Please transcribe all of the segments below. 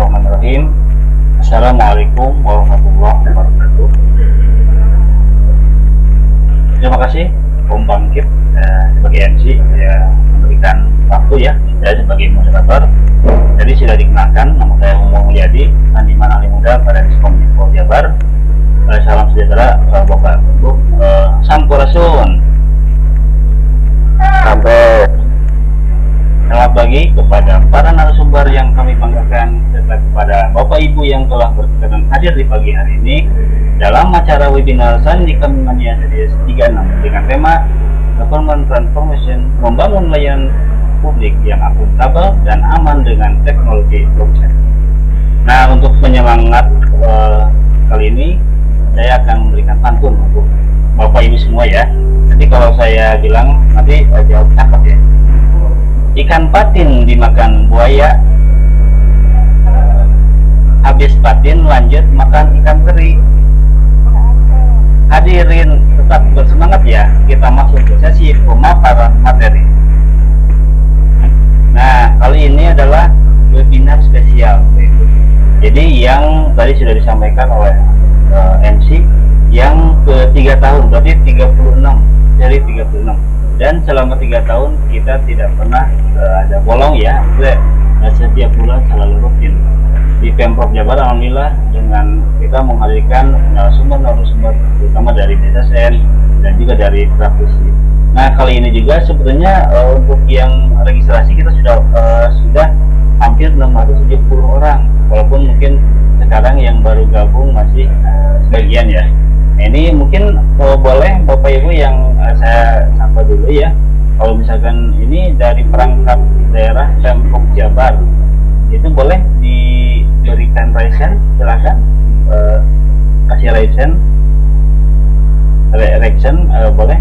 Bismillahirrahmanirrahim. Assalamualaikum warahmatullahi wabarakatuh. Terima kasih Om Bangkit sebagai MC ya, memberikan waktu ya, saya sebagai moderator. Jadi sudah dikenalkan, nama saya Muhammad Mulyadi, seniman alim muda pada Diskominfo Jabar. Salam sejahtera Bapak Ibu. Sampurasun. Sampai. Selamat pagi kepada para narasumber yang kami banggakan, serta kepada Bapak Ibu yang telah berkenan hadir di pagi hari ini dalam acara webinar Sandika Mania Series 36 dengan tema Government Transformation, membangun layanan publik yang akuntabel dan aman dengan teknologi blockchain. Nah, untuk penyemangat kali ini saya akan memberikan pantun untuk Bapak Ibu semua ya. Nanti kalau saya bilang nanti jawab cakep ya. Ikan patin dimakan buaya, habis patin lanjut makan ikan teri. Hadirin tetap bersemangat ya, kita masuk ke sesi pemaparan materi. Nah, kali ini adalah webinar spesial. Jadi yang tadi sudah disampaikan oleh MC yang ke 3 tahun, berarti 36 dari 36. Dan selama 3 tahun kita tidak pernah ada bolong ya, setiap bulan selalu rutin di Pemprov Jabar. Alhamdulillah dengan kita menghadirkan narasumber terutama dari BSSN dan juga dari praktisi. Nah, kali ini juga sebetulnya untuk yang registrasi kita sudah hampir 670 orang, walaupun mungkin sekarang yang baru gabung masih sebagian ya. Ini mungkin boleh Bapak Ibu yang saya sapa dulu ya. Kalau misalkan ini dari perangkat daerah Pemprov Jabar, itu boleh diberikan resen, silakan kasih resen, boleh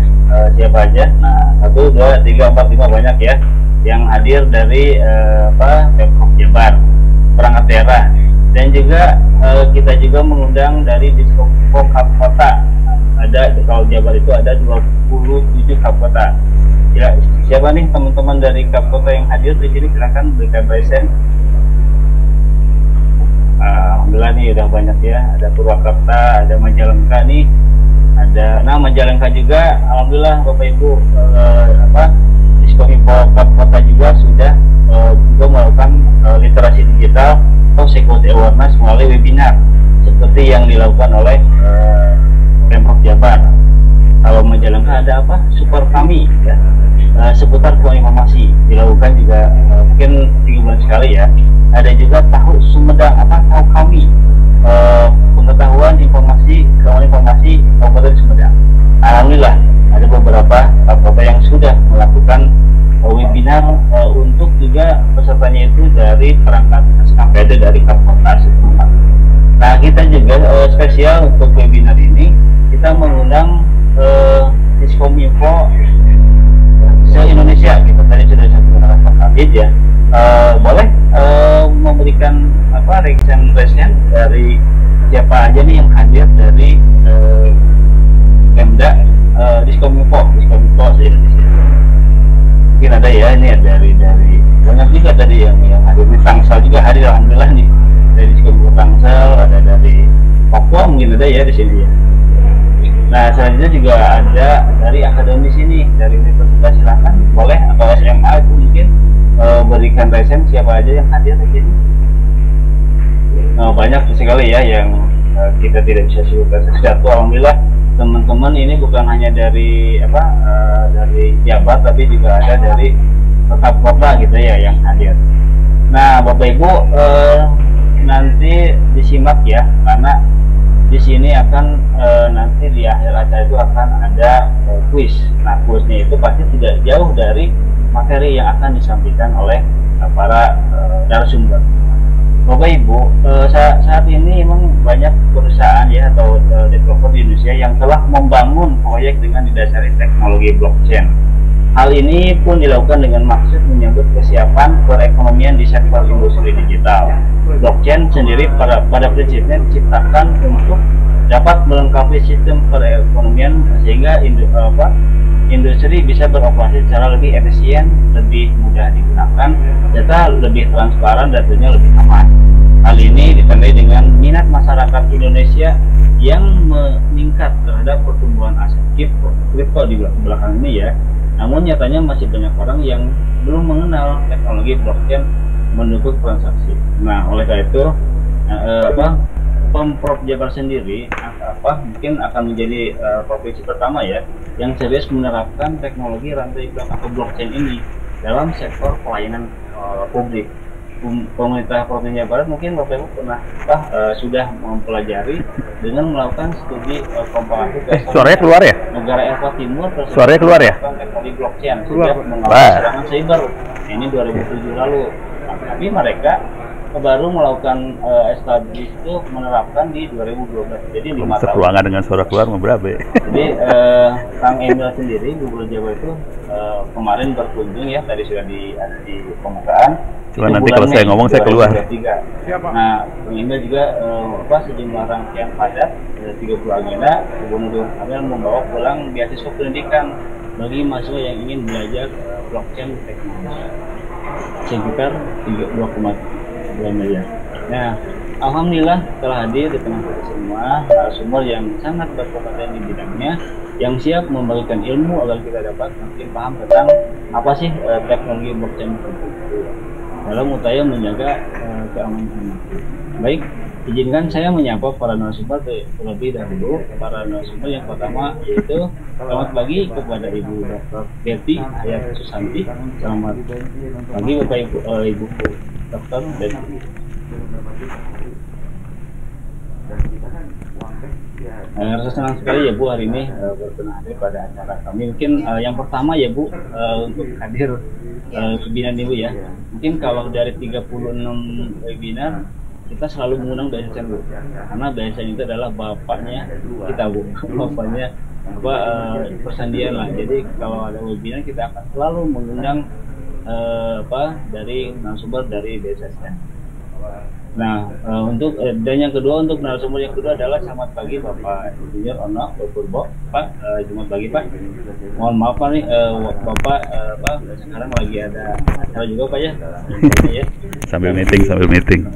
siapa aja. Nah, 1, 2, 3, 4, 5 banyak ya yang hadir dari Pemprov Jabar, perangkat daerah. Dan juga kita juga mengundang dari Diskominfo Kota. Ada kalau Jabar itu ada 27 Kota. Ya, siapa nih teman-teman dari Kota yang hadir di sini, silakan berikan resen. Alhamdulillah nih udah banyak ya. Ada Purwakarta, ada Majalengka nih. Ada Majalengka juga. Alhamdulillah Bapak Ibu Diskominfo Kota juga sudah juga melakukan literasi digital atau security awareness melalui webinar seperti yang dilakukan oleh Pemprov Jabar. Kalau Majalengka ada apa? Support kami ya, seputar informasi dilakukan juga mungkin 3 bulan sekali ya. Ada juga tahu Sumedang tahu kami, pengetahuan informasi Kabupaten Sumedang. Alhamdulillah ada beberapa kota yang sudah melakukan webinar untuk juga pesertanya itu dari perangkat SKPD dari Kabupaten setempat. Nah, kita juga spesial untuk webinar ini kita mengundang Diskominfo se-Indonesia. Kita tadi sudah menggunakan Pak Kabid ya. Boleh memberikan resen dari siapa aja nih yang hadir dari Pemda Diskominfo se-Indonesia. Mungkin ada ya, ini ya dari banyak juga tadi yang hadir di Tangsel juga hadir, alhamdulillah nih dari Diskominfo Tangsel, ada dari Papua mungkin ada ya di sini ya. Nah, selanjutnya juga ada dari akademis ini, dari universitas, silakan boleh, atau SMA itu mungkin berikan resen siapa aja yang hadir di sini. Banyak sekali ya yang kita tidak bisa sebutkan sesuatu. Alhamdulillah teman-teman ini bukan hanya dari dari Jabar, tapi juga ada dari kota gitu ya yang hadir. Nah, Bapak Ibu nanti disimak ya, karena di sini akan nanti di akhir acara itu akan ada kuis. Nah, kuisnya itu pasti tidak jauh dari materi yang akan disampaikan oleh para narasumber. Bapak Ibu, saat ini memang banyak perusahaan ya atau developer di Indonesia yang telah membangun proyek dengan didasari teknologi blockchain. Hal ini pun dilakukan dengan maksud menyambut kesiapan perekonomian di sektor industri digital. Blockchain sendiri pada prinsipnya diciptakan untuk dapat melengkapi sistem perekonomian sehingga industri bisa beroperasi secara lebih efisien, lebih mudah digunakan, serta lebih transparan dan tentunya lebih aman. Hal ini ditandai dengan minat masyarakat Indonesia yang meningkat terhadap pertumbuhan aset kripto di belakang ini ya. Namun nyatanya masih banyak orang yang belum mengenal teknologi blockchain mendukung transaksi. Nah, oleh karena itu Pemprov Jabar sendiri mungkin akan menjadi provinsi pertama ya yang serius menerapkan teknologi rantai blok atau blockchain ini dalam sektor pelayanan publik. Pemerintah Provinsi Jawa Barat mungkin Bapak Ibu pernah sudah mempelajari dengan melakukan studi komparatif suaranya keluar ya? Negara Eropa Timur suaranya keluar ya? Teknologi blockchain sudah mengawal serangan cyber ini 2007 lalu. Tapi mereka baru melakukan establish itu menerapkan di 2012. Jadi 5 tahun. Ruangan dengan suara keluar mau berapa? Jadi Kang Emil sendiri Gubernur Jawa itu kemarin berkunjung ya, tadi sudah di pembukaan. Cuma nanti kalau saya ngomong saya keluar. Nah, Kang Emil juga sejumlah rangkaian padat 30 agenda Gubernur Emil membawa pulang beasiswa pendidikan bagi mahasiswa yang ingin belajar blockchain teknologi sekitar 2,3 miliar. Nah, alhamdulillah telah hadir di tengah kita semua narasumber yang sangat berkompeten di bidangnya, yang siap membagikan ilmu agar kita dapat makin paham tentang apa sih teknologi blockchain itu dalam upaya menjaga keamanan. Baik, izinkan saya menyapa para narasumber terlebih dahulu. Para narasumber yang pertama yaitu selamat pagi kepada Ibu Dr. Betty Hayat Susanti. Selamat pagi Bapak Ibu Dr. Betty. Rasa senang sekali ya Bu hari ini berkenan hadir pada acara kami. Mungkin yang pertama ya Bu untuk hadir webinar Ibu ya. Mungkin kalau dari 36 webinar kita selalu mengundang BSN Bu, karena BSN itu adalah bapaknya kita Bu, bapaknya persandian lah. Jadi kalau ada webinar kita akan selalu mengundang dari narasumber dari BSN. Nah, dan yang kedua untuk narasumber yang kedua adalah selamat pagi Bapak Insinyur Ono Purbo. Pak, selamat pagi Pak. Mohon maaf Pak nih Bapak sekarang lagi ada acara juga Pak ya. Sambil meeting.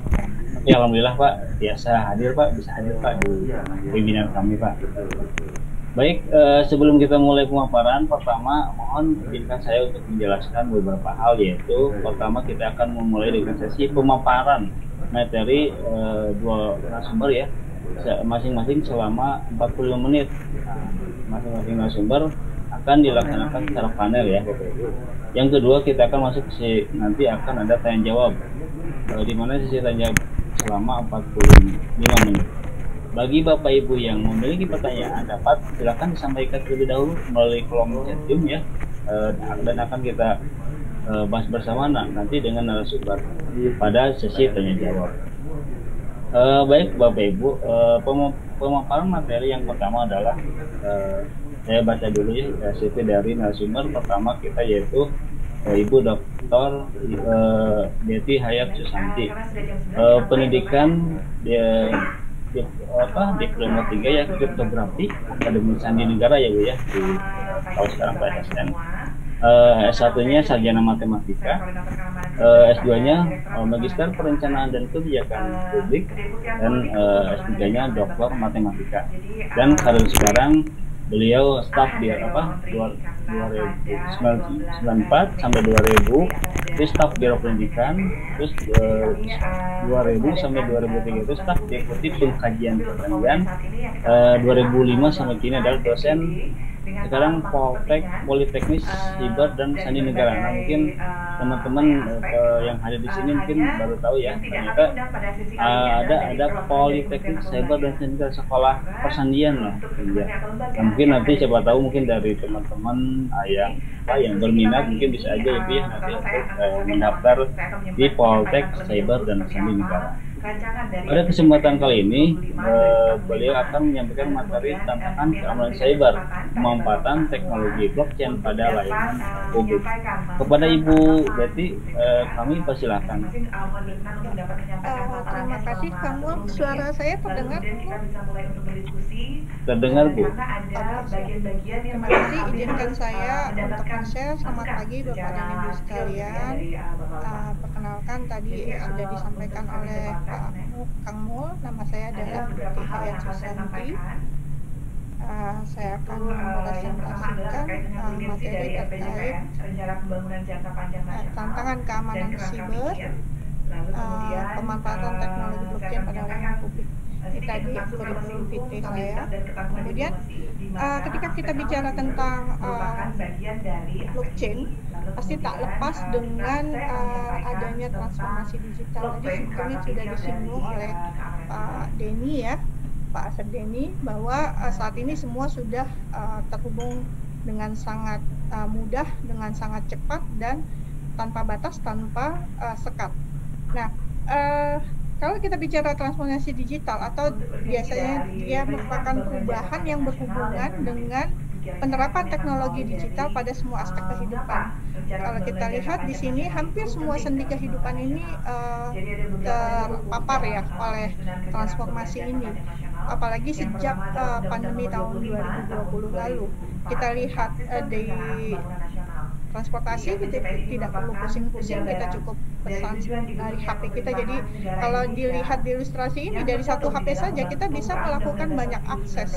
Ya, alhamdulillah Pak biasa hadir Pak, bisa hadir Pak di webinar kami Pak. Baik, sebelum kita mulai pemaparan, pertama mohon izinkan saya untuk menjelaskan beberapa hal, yaitu pertama kita akan memulai dengan sesi pemaparan materi dua narasumber ya, masing-masing selama 45 menit. Masing-masing narasumber akan dilaksanakan secara panel ya. Yang kedua kita akan masuk ke nanti akan ada tanya jawab, di mana sesi tanya jawab selama 45 menit. Bagi Bapak Ibu yang memiliki pertanyaan dapat silakan disampaikan terlebih dahulu melalui kolom chat room ya, dan akan kita bahas bersama nanti dengan narasumber pada sesi tanya jawab. Baik Bapak Ibu, pemaparan materi yang pertama adalah saya baca dulu ya, CV dari narasumber pertama kita yaitu Ibu Dr. Betty Hayat Susanti, pendidikan diploma 3 ya, kriptografi Akademi Sandi Negara ya Bu ya, di tahun sekarang PSN. S1-nya sarjana matematika, S2-nya magister perencanaan dan kebijakan publik, dan S3-nya doktor matematika. Dan karir sekarang beliau staf di 1994 sampai 2000 di staf Biro Pendidikan, terus 2000 sampai 2003 itu staf Deputi Pengkajian Pertanian, 2005 sampai kini adalah dosen sekarang Politeknik Siber dan Sandi Negara. Nah, mungkin teman-teman yang hadir di sini mungkin baru tahu ya, ternyata ada Politeknik Siber dan Sandi Negara, sekolah persandian lah ya. Nah, mungkin nanti siapa tahu mungkin dari teman-teman yang berminat mungkin bisa aja ya nanti mendaftar di Politeknik Siber dan Sandi Negara. Pada kesempatan kali ini, beliau akan menyampaikan materi tantangan keamanan cyber, pemanfaatan teknologi blockchain pada layanan publik. Kepada Ibu Betty, kami persilahkan. Terima kasih, kamu suara saya terdengar? Terdengar Bu. Terima kasih, izinkan saya untuk share. Selamat pagi Bapak dan Ibu sekalian. perkenalkan tadi sudah disampaikan oleh Kang Mul, nama saya adalah Dr. Hayat Susanti. Saya akan mempresentasikan materi terkait tantangan keamanan siber, pemanfaatan teknologi blockchain pada layanan publik. Ini tadi kurikulum vitae saya. Kemudian ketika kita bicara tentang blockchain, pasti tak lepas dengan adanya transformasi digital. Jadi sebetulnya sudah disinggung oleh Pak Denny ya, Pak Asep Denny, bahwa saat ini semua sudah terhubung dengan sangat mudah, dengan sangat cepat dan tanpa batas, tanpa sekat. Nah, kalau kita bicara transformasi digital atau biasanya dia merupakan perubahan yang berhubungan dengan penerapan teknologi digital pada semua aspek kehidupan. Kalau kita lihat di sini hampir semua sendi kehidupan ini terpapar ya oleh transformasi ini. Apalagi sejak pandemi tahun 2020 lalu. Kita lihat di transportasi kita tidak perlu pusing-pusing, kita cukup pesan dari HP kita. Jadi kalau dilihat di ilustrasi ini, dari satu HP saja kita bisa melakukan banyak akses,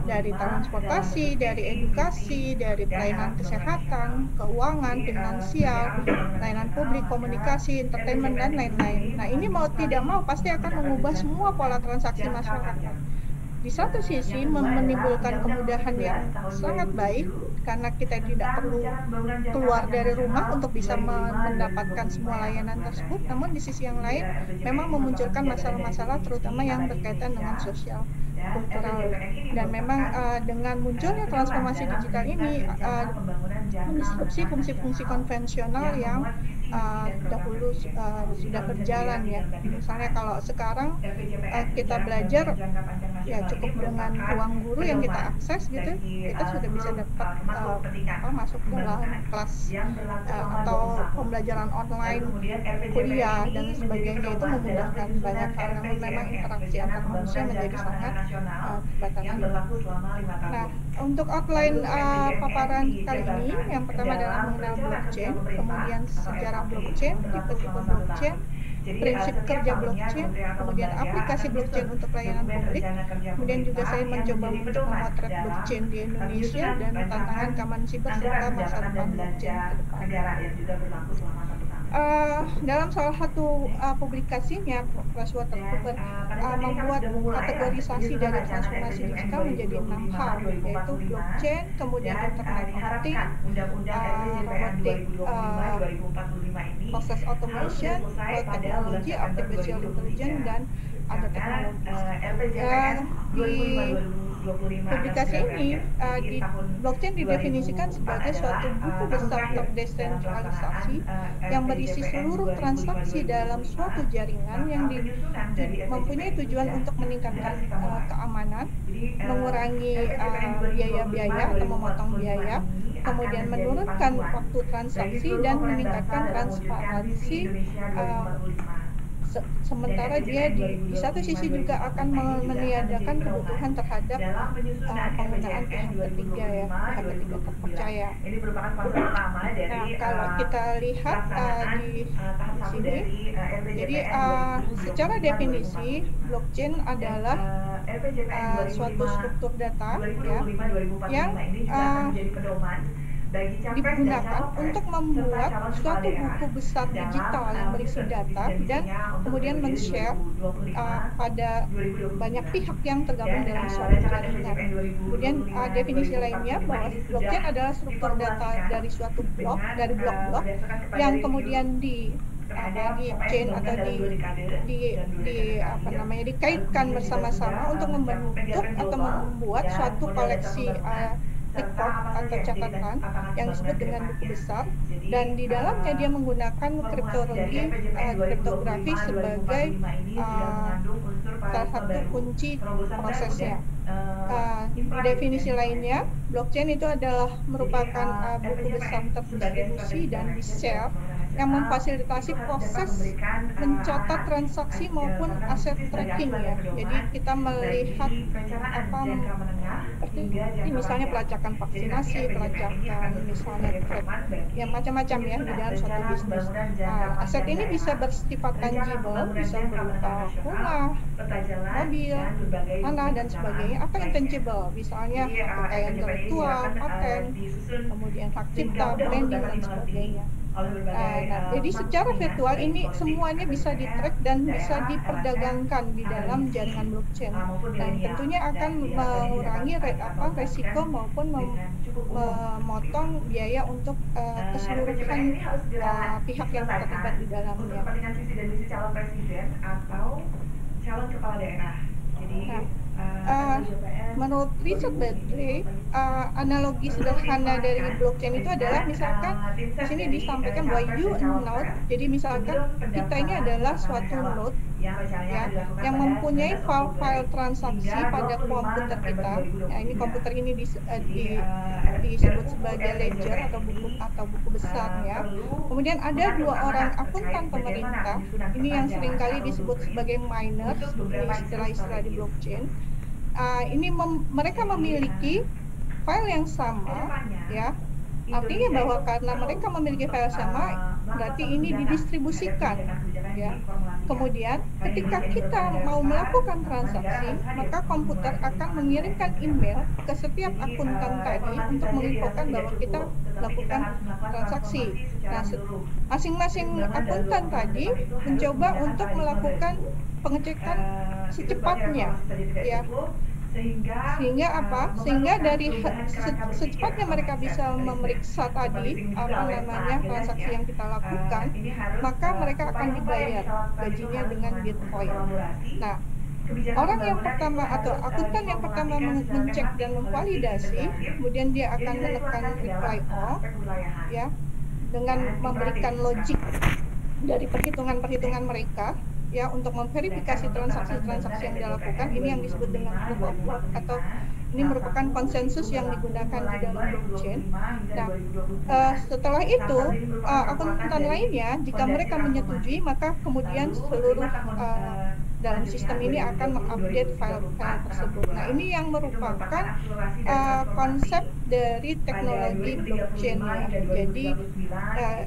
dari transportasi, dari edukasi, dari pelayanan kesehatan, keuangan, finansial, layanan publik, komunikasi, entertainment, dan lain-lain. Nah, ini mau tidak mau pasti akan mengubah semua pola transaksi masyarakat. Di satu sisi menimbulkan kemudahan yang sangat baik karena kita tidak perlu keluar dari rumah untuk bisa mendapatkan semua layanan tersebut. Namun di sisi yang lain memang memunculkan masalah-masalah terutama yang berkaitan dengan sosial, kultural, dan memang dengan munculnya transformasi digital ini mendisrupsi fungsi-fungsi konvensional yang dahulu sudah berjalan ya. Misalnya kalau sekarang kita belajar ya cukup dengan ruang guru yang kita akses gitu, kita sudah bisa dapat masuk dalam kelas atau pembelajaran online, kuliah dan sebagainya. Itu memudahkan banyak hal, namun memang interaksi antar manusia menjadi sangat terbatasi. Nah, untuk outline paparan kali ini, yang pertama adalah mengenal blockchain, kemudian sejarah blockchain, tipe-tipe blockchain, prinsip kerja blockchain, kemudian aplikasi blockchain untuk pelayanan publik, kemudian juga saya mencoba untuk memotret blockchain di Indonesia dan tantangan keamanan siber serta masa depan blockchain ke depan. Dalam salah satu publikasinya, PricewaterhouseCoopers membuat kategorisasi dari transformasi digital menjadi 6 hal, yaitu blockchain, kemudian internet of things, robotic process automation, biotechnology, artificial intelligence, dan other technologies. Di publikasi ini, blockchain didefinisikan sebagai suatu buku besar terdesentralisasi yang berisi seluruh transaksi dalam suatu jaringan yang mempunyai tujuan untuk meningkatkan keamanan, mengurangi biaya-biaya atau memotong biaya, kemudian menurunkan waktu transaksi dan meningkatkan transparansi. Sementara dia di satu sisi juga akan meniadakan kebutuhan terhadap penggunaan pihak ketiga ya, pihak ketiga terpercaya. Nah, kalau kita lihat di sini, jadi secara definisi blockchain adalah suatu struktur data ya yang digunakan untuk membuat suatu buku besar digital yang berisi data dan kemudian men-share pada banyak pihak yang tergabung dalam suatu jaringan. Kemudian definisi lainnya bahwa blockchain adalah struktur data dari suatu blok, dari blok-blok yang kemudian di chain atau dikaitkan bersama-sama untuk membentuk atau membuat suatu koleksi record atau catatan yang disebut dengan buku besar, dan di dalamnya dia menggunakan kriptografi sebagai salah satu kunci prosesnya. Di definisi lainnya, blockchain itu adalah merupakan buku besar terdistribusi dan di-share yang memfasilitasi proses mencatat transaksi maupun aset tracking ya. Jadi kita melihat apa seperti ini misalnya pelacakan vaksinasi, pelacakan misalnya yang macam-macam ya di dalam suatu bisnis. Nah, aset ini bisa bersifat tangible, bisa berupa rumah, mobil, tanah dan sebagainya, atau intangible, misalnya kekayaan intelektual, paten, kemudian hak cipta, branding dan sebagainya. Nah, jadi secara virtual ini semuanya bisa di-track dan bisa diperdagangkan di dalam jaringan blockchain. Dan tentunya akan mengurangi resiko maupun memotong biaya untuk keseluruhan pihak yang terlibat di dalamnya. Kepentingan visi dan misi calon presiden atau calon kepala daerah. Jadi menurut Richard Bedley, analogi sederhana dari blockchain itu adalah misalkan di sini disampaikan bahwa you node, jadi misalkan kita ini adalah suatu node ya, yang mempunyai file-file transaksi pada komputer kita. Nah, ini komputer ini disebut sebagai ledger atau buku besar ya. Kemudian ada dua orang akuntan pemerintah, ini yang seringkali disebut sebagai miners, istilah-istilah di blockchain. Mereka memiliki file yang sama ya. Artinya bahwa karena mereka memiliki file sama, berarti ini didistribusikan ya. Kemudian ketika kita mau melakukan transaksi, maka komputer akan mengirimkan email ke setiap akuntan tadi untuk menginfokan bahwa kita melakukan transaksi. Nah, masing-masing akuntan tadi mencoba untuk melakukan pengecekan secepatnya ya. Sehingga apa? Sehingga dari secepatnya mereka bisa memeriksa tadi transaksi yang kita lakukan, maka mereka akan dibayar gajinya dengan Bitcoin. Nah, orang yang pertama atau akuntan yang pertama mengecek dan memvalidasi, kemudian dia akan menekan reply all ya, dengan memberikan logik dari perhitungan-perhitungan mereka ya untuk memverifikasi transaksi-transaksi yang dilakukan. Ini yang disebut dengan proof of work, atau ini merupakan konsensus yang digunakan di dalam blockchain. Nah, setelah itu akuntan lainnya jika mereka menyetujui, maka kemudian seluruh dalam sistem ini akan mengupdate file-file tersebut. Nah, ini yang merupakan konsep dari teknologi blockchain ya. Jadi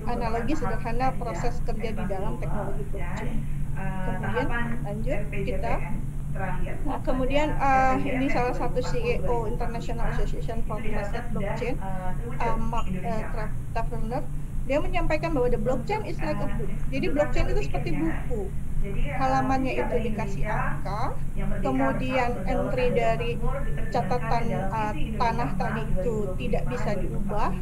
analogi sederhana proses kerja di dalam teknologi blockchain. Kemudian lanjut kita. Nah, kemudian ini salah satu CEO International Association for Trusted Blockchain, Mark Taverner, dia menyampaikan bahwa the blockchain is like a book. Jadi blockchain itu seperti buku. Halamannya itu dikasih angka, kemudian entry dari catatan tanah tadi itu tidak bisa diubah.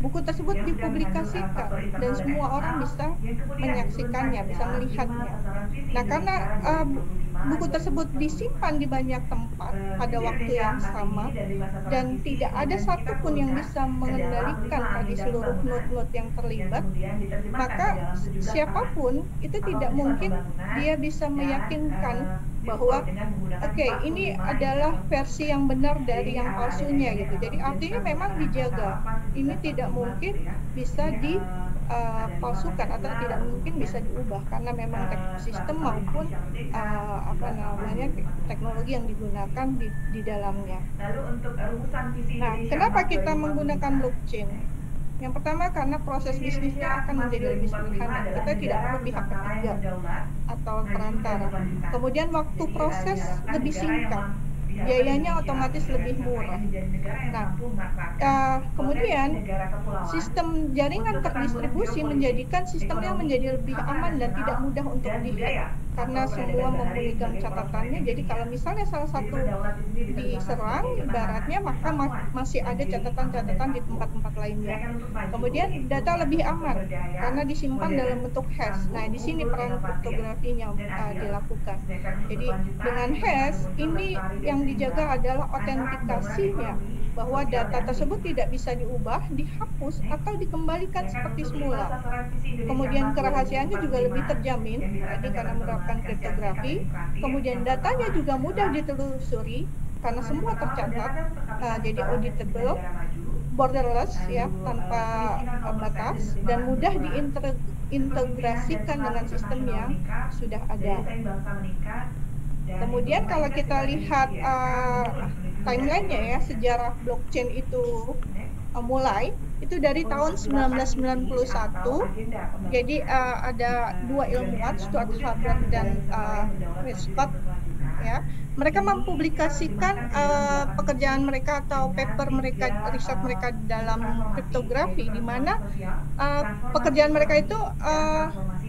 Buku tersebut dipublikasikan dan semua orang bisa menyaksikannya, bisa melihatnya. Nah, karena buku tersebut disimpan di banyak tempat pada waktu yang sama dan tidak ada satupun yang bisa mengendalikan tadi seluruh node-node yang terlibat, maka siapapun itu tidak mungkin dia bisa meyakinkan bahwa oke, ini adalah versi yang benar dari yang palsunya gitu. Jadi artinya memang dijaga. Ini tidak mungkin bisa dipalsukan atau tidak mungkin bisa diubah karena memang sistem maupun teknologi yang digunakan di dalamnya. Nah, kenapa kita menggunakan blockchain? Yang pertama karena proses bisnisnya akan menjadi lebih sederhana. Kita tidak perlu pihak ketiga atau perantara. Kemudian waktu proses lebih singkat, biayanya otomatis lebih murah. Nah, kemudian sistem jaringan terdistribusi menjadikan sistemnya menjadi lebih aman dan tidak mudah untuk dihack karena semua memegang catatannya. Jadi kalau misalnya salah satu diserang ibaratnya, maka masih ada catatan-catatan di tempat-tempat lainnya. Kemudian data lebih aman karena disimpan dalam bentuk hash. Nah, di sini peran kriptografinya dilakukan. Jadi dengan hash ini yang dijaga adalah autentikasinya, bahwa data tersebut tidak bisa diubah, dihapus atau dikembalikan seperti semula. Kemudian kerahasiaannya juga lebih terjamin, jadi karena menerapkan kriptografi. Kemudian datanya juga mudah ditelusuri karena semua tercatat, jadi auditable, borderless ya, tanpa batas, dan mudah mengintegrasikan dengan sistem yang sudah ada. Kemudian kalau kita lihat timelinenya ya, sejarah blockchain itu mulai itu dari tahun 1991. Jadi ada dua ilmuwan, Stuart Haber dan Westcott, ya. Mereka mempublikasikan pekerjaan mereka atau paper mereka, riset mereka dalam kriptografi, di mana pekerjaan mereka itu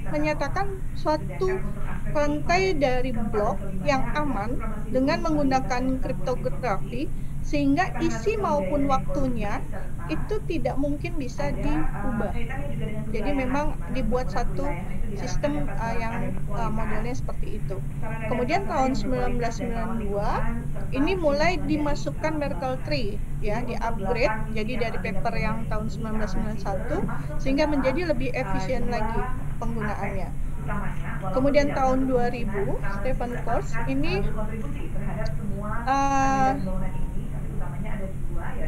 menyatakan suatu rantai dari blok yang aman dengan menggunakan kriptografi, sehingga isi maupun waktunya itu tidak mungkin bisa diubah. Jadi memang dibuat satu sistem yang modelnya seperti itu. Kemudian tahun 1992 ini mulai dimasukkan Merkle tree, ya, di-upgrade jadi dari paper yang tahun 1991 sehingga menjadi lebih efisien lagi penggunaannya. Kemudian tahun 2000 Stephen Coase ini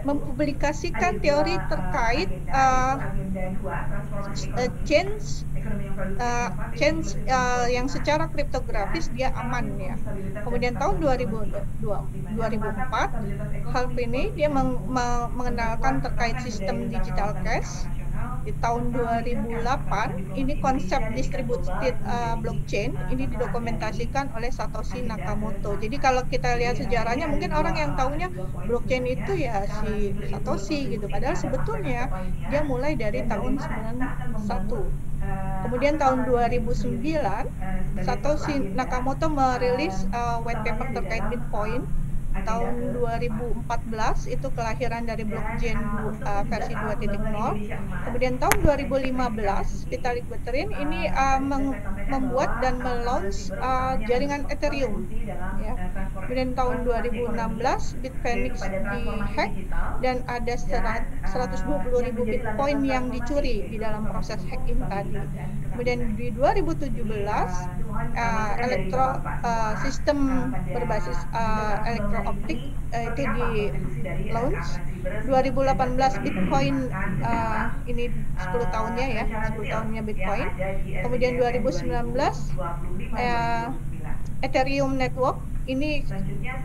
mempublikasikan teori terkait change yang secara kriptografis dia aman, ya. Kemudian tahun 2004 Hal Finney dia mengenalkan terkait sistem digital cash. Di tahun 2008 ini konsep distributed blockchain ini didokumentasikan oleh Satoshi Nakamoto. Jadi kalau kita lihat sejarahnya, mungkin orang yang tahunya blockchain itu ya si Satoshi gitu, padahal sebetulnya dia mulai dari tahun 91. Kemudian tahun 2009 Satoshi Nakamoto merilis white paper terkait Bitcoin. Tahun 2014 itu kelahiran dari blockchain versi 2.0. Kemudian tahun 2015 Vitalik Buterin ini membuat dan melaunch jaringan Ethereum, ya. Kemudian tahun 2016 Bitfinex dihack dan ada 120.000 Bitcoin yang dicuri di dalam proses hacking tadi. Kemudian di 2017 sistem berbasis elektrooptik itu di launch. 2018 Bitcoin ini 10 tahunnya, ya, 10 tahunnya Bitcoin. Kemudian 2019 Ethereum Network ini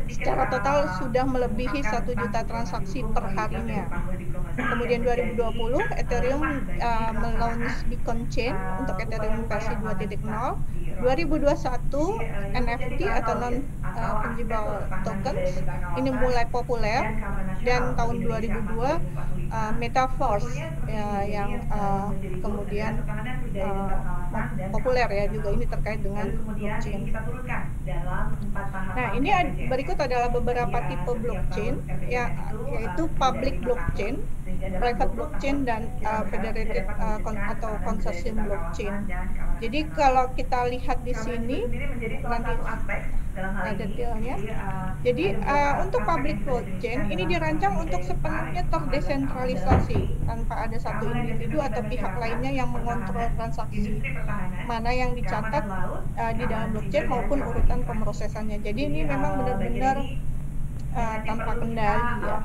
secara total sudah melebihi 1 juta transaksi per harinya. Kemudian 2020 Ethereum melaunch Beacon Chain untuk Ethereum versi 2.0. 2021 NFT atau non fungible tokens ini mulai populer, dan tahun 2002 Metaverse yang kemudian populer, ya, juga ini terkait dengan blockchain. Nah, ini berikut adalah beberapa tipe blockchain, ya, yaitu public blockchain, private blockchain, dan federated atau consortium blockchain. Jadi kalau kita lihat di sini nanti ada detailnya. Jadi untuk public blockchain ini dirancang untuk sepenuhnya terdesentralisasi tanpa ada satu individu atau pihak lainnya yang mengontrol transaksi mana yang dicatat di dalam blockchain maupun urutan pemrosesannya. Jadi ini memang benar-benar tanpa kendali, ya.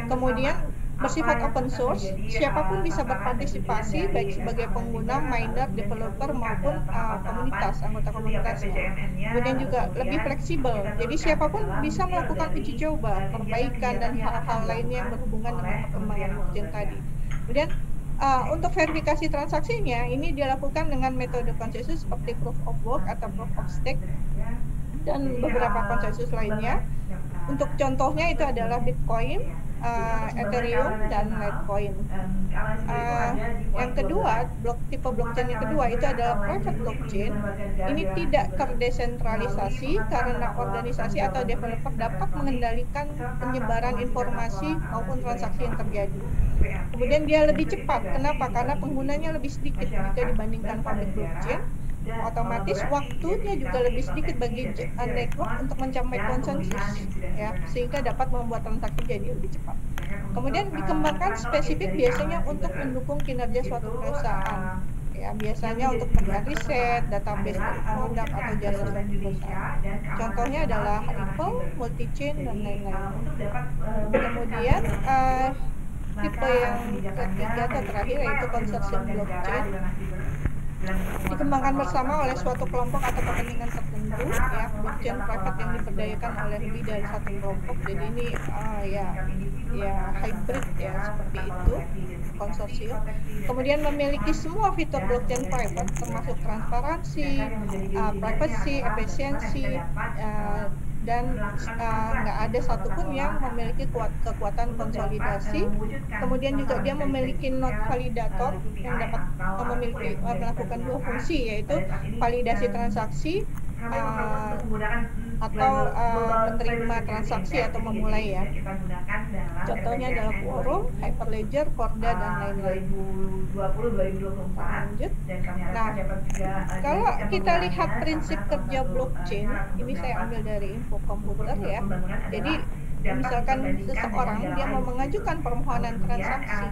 Kemudian bersifat open source, siapapun bisa berpartisipasi baik sebagai pengguna, miner, developer maupun anggota komunitasnya. Kemudian juga lebih fleksibel, jadi siapapun bisa melakukan uji coba, perbaikan, dan hal-hal lainnya yang berhubungan dengan perkembangan blockchain tadi. Kemudian untuk verifikasi transaksinya ini dilakukan dengan metode konsensus seperti proof of work atau proof of stake dan beberapa konsensus lainnya. Untuk contohnya itu adalah Bitcoin, Ethereum, dan Litecoin. Yang kedua, tipe blockchain yang kedua itu adalah private blockchain. Ini tidak terdesentralisasi karena organisasi atau developer dapat mengendalikan penyebaran informasi maupun transaksi yang terjadi. Kemudian dia lebih cepat. Kenapa? Karena penggunanya lebih sedikit jika dibandingkan public blockchain. Otomatis waktunya juga lebih sedikit bagi network untuk mencapai konsensus, ya, sehingga dapat membuat transaksi jadi lebih cepat. Kemudian dikembangkan spesifik biasanya untuk mendukung kinerja suatu perusahaan, ya, biasanya untuk keperluan riset, database produk atau jasa suatu perusahaan. Contohnya adalah Apple, multi-chain, dan lain-lain. Kemudian tipe yang ketiga atau terakhir yaitu konsorsium blockchain. dikembangkan bersama oleh suatu kelompok atau kepentingan tertentu, ya, blockchain private yang diberdayakan oleh lebih dari satu kelompok. Jadi ini ya hybrid ya, seperti itu, konsorsium. Kemudian memiliki semua fitur blockchain private termasuk transparansi, privacy, efisiensi, dan nggak ada satupun yang memiliki kekuatan konsolidasi. Kemudian juga dia memiliki node validator yang dapat melakukan dua fungsi, yaitu validasi transaksi atau menerima transaksi atau memulai, ya. Contohnya adalah Quorum, Hyperledger, Corda, dan lain-lain. Lanjut. Nah, kalau kita lihat prinsip kerja blockchain, ini saya ambil dari info komputer, ya. Jadi misalkan seseorang dia mau mengajukan permohonan transaksi,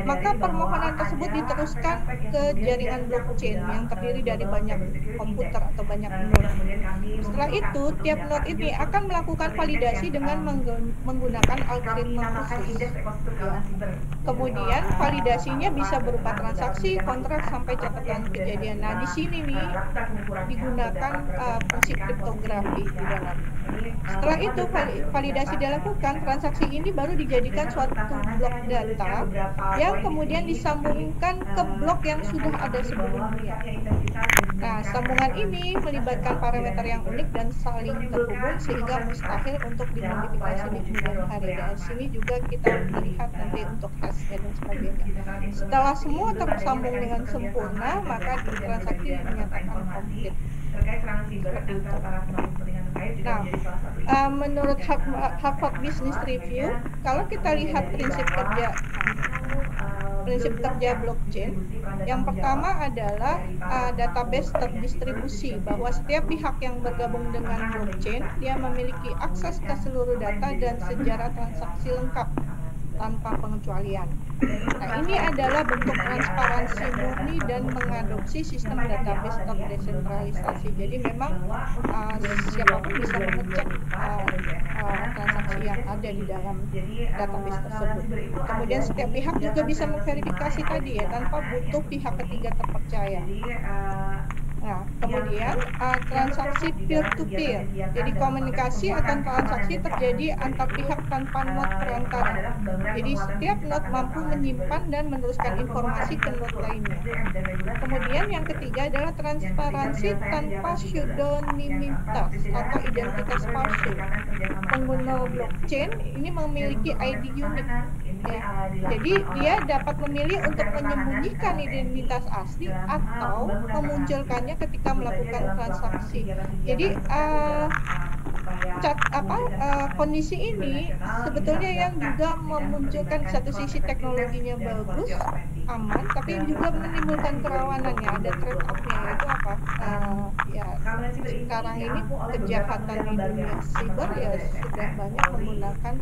maka permohonan tersebut diteruskan ke jaringan blockchain yang terdiri dari banyak komputer atau banyak node. Setelah itu, tiap node ini akan melakukan validasi dengan menggunakan algoritma khusus. Ya. Kemudian validasinya bisa berupa transaksi, kontrak, sampai catatan kejadian. Nah, di sini nih digunakan fungsi kriptografi di dalam. Setelah itu validasi dilakukan, transaksi ini baru dijadikan suatu blok data yang kemudian disambungkan ke blok yang sudah ada sebelumnya. Nah, sambungan ini melibatkan parameter yang unik dan saling terhubung sehingga mustahil untuk dimodifikasi di kemudian hari. Dan sini juga kita melihat nanti untuk hash dan sebagainya. Setelah semua tersambung dengan sempurna, maka transaksi dinyatakan komplit. Nah, menurut Harvard Business Review, kalau kita lihat prinsip kerja blockchain, yang pertama adalah database terdistribusi, bahwa setiap pihak yang bergabung dengan blockchain dia memiliki akses ke seluruh data dan sejarah transaksi lengkap tanpa pengecualian. Nah, ini adalah bentuk transparansi murni dan mengadopsi sistem database terdesentralisasi. Jadi memang siapapun bisa mengecek transaksi yang ada di dalam database tersebut. Kemudian setiap pihak juga bisa memverifikasi tadi, ya, tanpa butuh pihak ketiga terpercaya. Nah, kemudian transaksi peer-to-peer. Jadi komunikasi akan transaksi terjadi antar pihak tanpa node perantara. Jadi setiap node mampu menyimpan dan meneruskan informasi ke node lainnya. Kemudian yang ketiga adalah transparansi tanpa pseudonimitas atau identitas palsu. Pengguna blockchain ini memiliki ID unik. Ya. Jadi dia dapat memilih untuk menyembunyikan identitas asli atau memunculkannya ketika melakukan transaksi. Jadi kondisi ini sebetulnya yang juga memunculkan satu sisi teknologinya bagus, aman, tapi juga menimbulkan kerawanannya. Ada trade-off-nya, yaitu apa? Ya, sekarang ini kejahatan di dunia siber ya sudah banyak menggunakan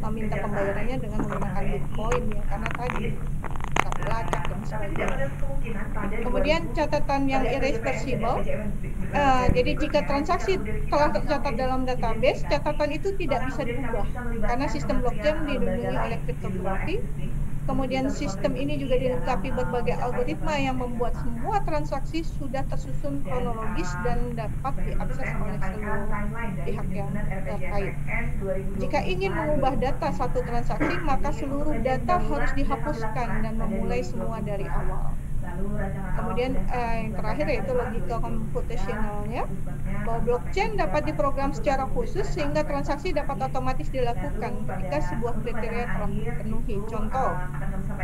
meminta pembayarannya dengan menggunakan Bitcoin, ya, karena tadi lacak dan sebagainya. Kemudian catatan yang irreversible, jadi jika transaksi telah tercatat dalam database, catatan itu tidak bisa diubah karena sistem blockchain dilindungi oleh kriptografi. Kemudian sistem ini juga dilengkapi berbagai algoritma yang membuat semua transaksi sudah tersusun kronologis dan dapat diakses oleh seluruh pihak yang terkait. Jika ingin mengubah data satu transaksi, maka seluruh data harus dihapuskan dan memulai semua dari awal. Kemudian yang terakhir yaitu logika computationalnya, bahwa blockchain dapat diprogram secara khusus sehingga transaksi dapat otomatis dilakukan ketika sebuah kriteria telah dipenuhi. Contoh,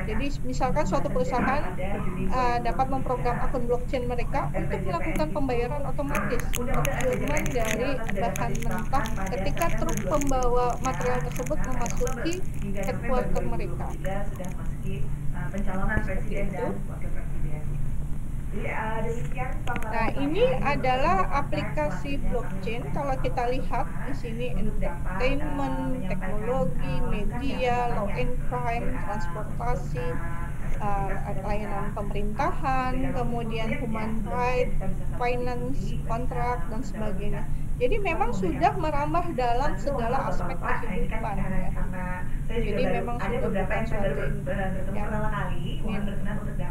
jadi misalkan suatu perusahaan dapat memprogram akun blockchain mereka untuk melakukan pembayaran otomatis procurement dari bahan mentah ketika truk pembawa material tersebut memasuki headquarter mereka. Pencalonan presiden dan wakil presiden. Nah, ini adalah aplikasi blockchain. Kalau kita lihat di sini entertainment, teknologi, media, law and crime, transportasi, layanan pemerintahan, kemudian human rights, finance, kontrak, dan sebagainya. Jadi memang sudah merambah dalam segala aspek kehidupan ya. Jadi memang sudah bukan suatu yang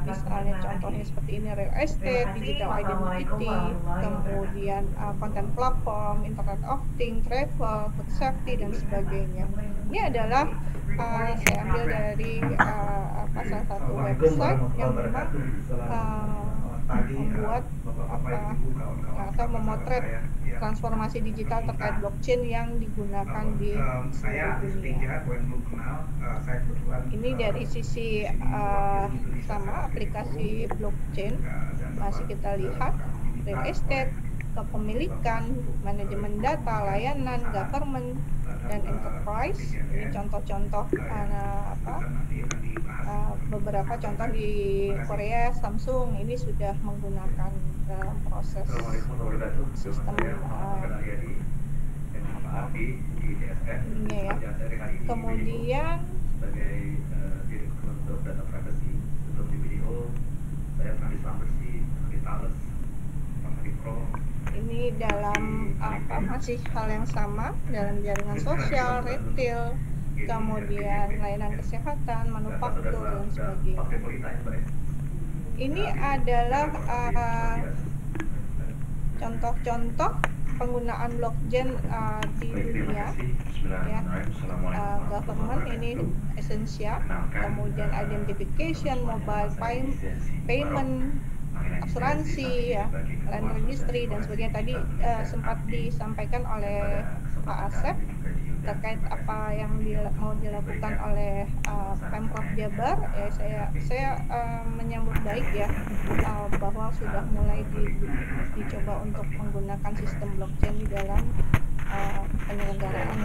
misalnya contohnya seperti ini real estate, digital identity, kemudian content platform, internet of things, travel, food safety dan sebagainya. Ini adalah saya ambil dari salah satu website yang memang membuat atau memotret transformasi digital terkait blockchain yang digunakan di seluruh dunia. Ini dari sisi sama aplikasi blockchain masih kita lihat real estate, kepemilikan, manajemen data, layanan, government, dan enterprise. Ini contoh-contoh beberapa contoh di Korea, Samsung ini sudah menggunakan dalam proses sistem ini ya. Kemudian ini dalam masih hal yang sama dalam jaringan sosial, retail, kemudian layanan kesehatan, manufaktur dan sebagainya. Ini adalah contoh-contoh penggunaan blockchain di dunia ya. Government ini esensial, kemudian identification, mobile payment, asuransi ya, land registry dan sebagainya. Tadi sempat disampaikan oleh Pak Asep terkait apa yang mau dilakukan oleh Pemprov Jabar ya. Saya menyambut baik ya bahwa sudah mulai dicoba untuk menggunakan sistem blockchain di dalam penyelenggaraan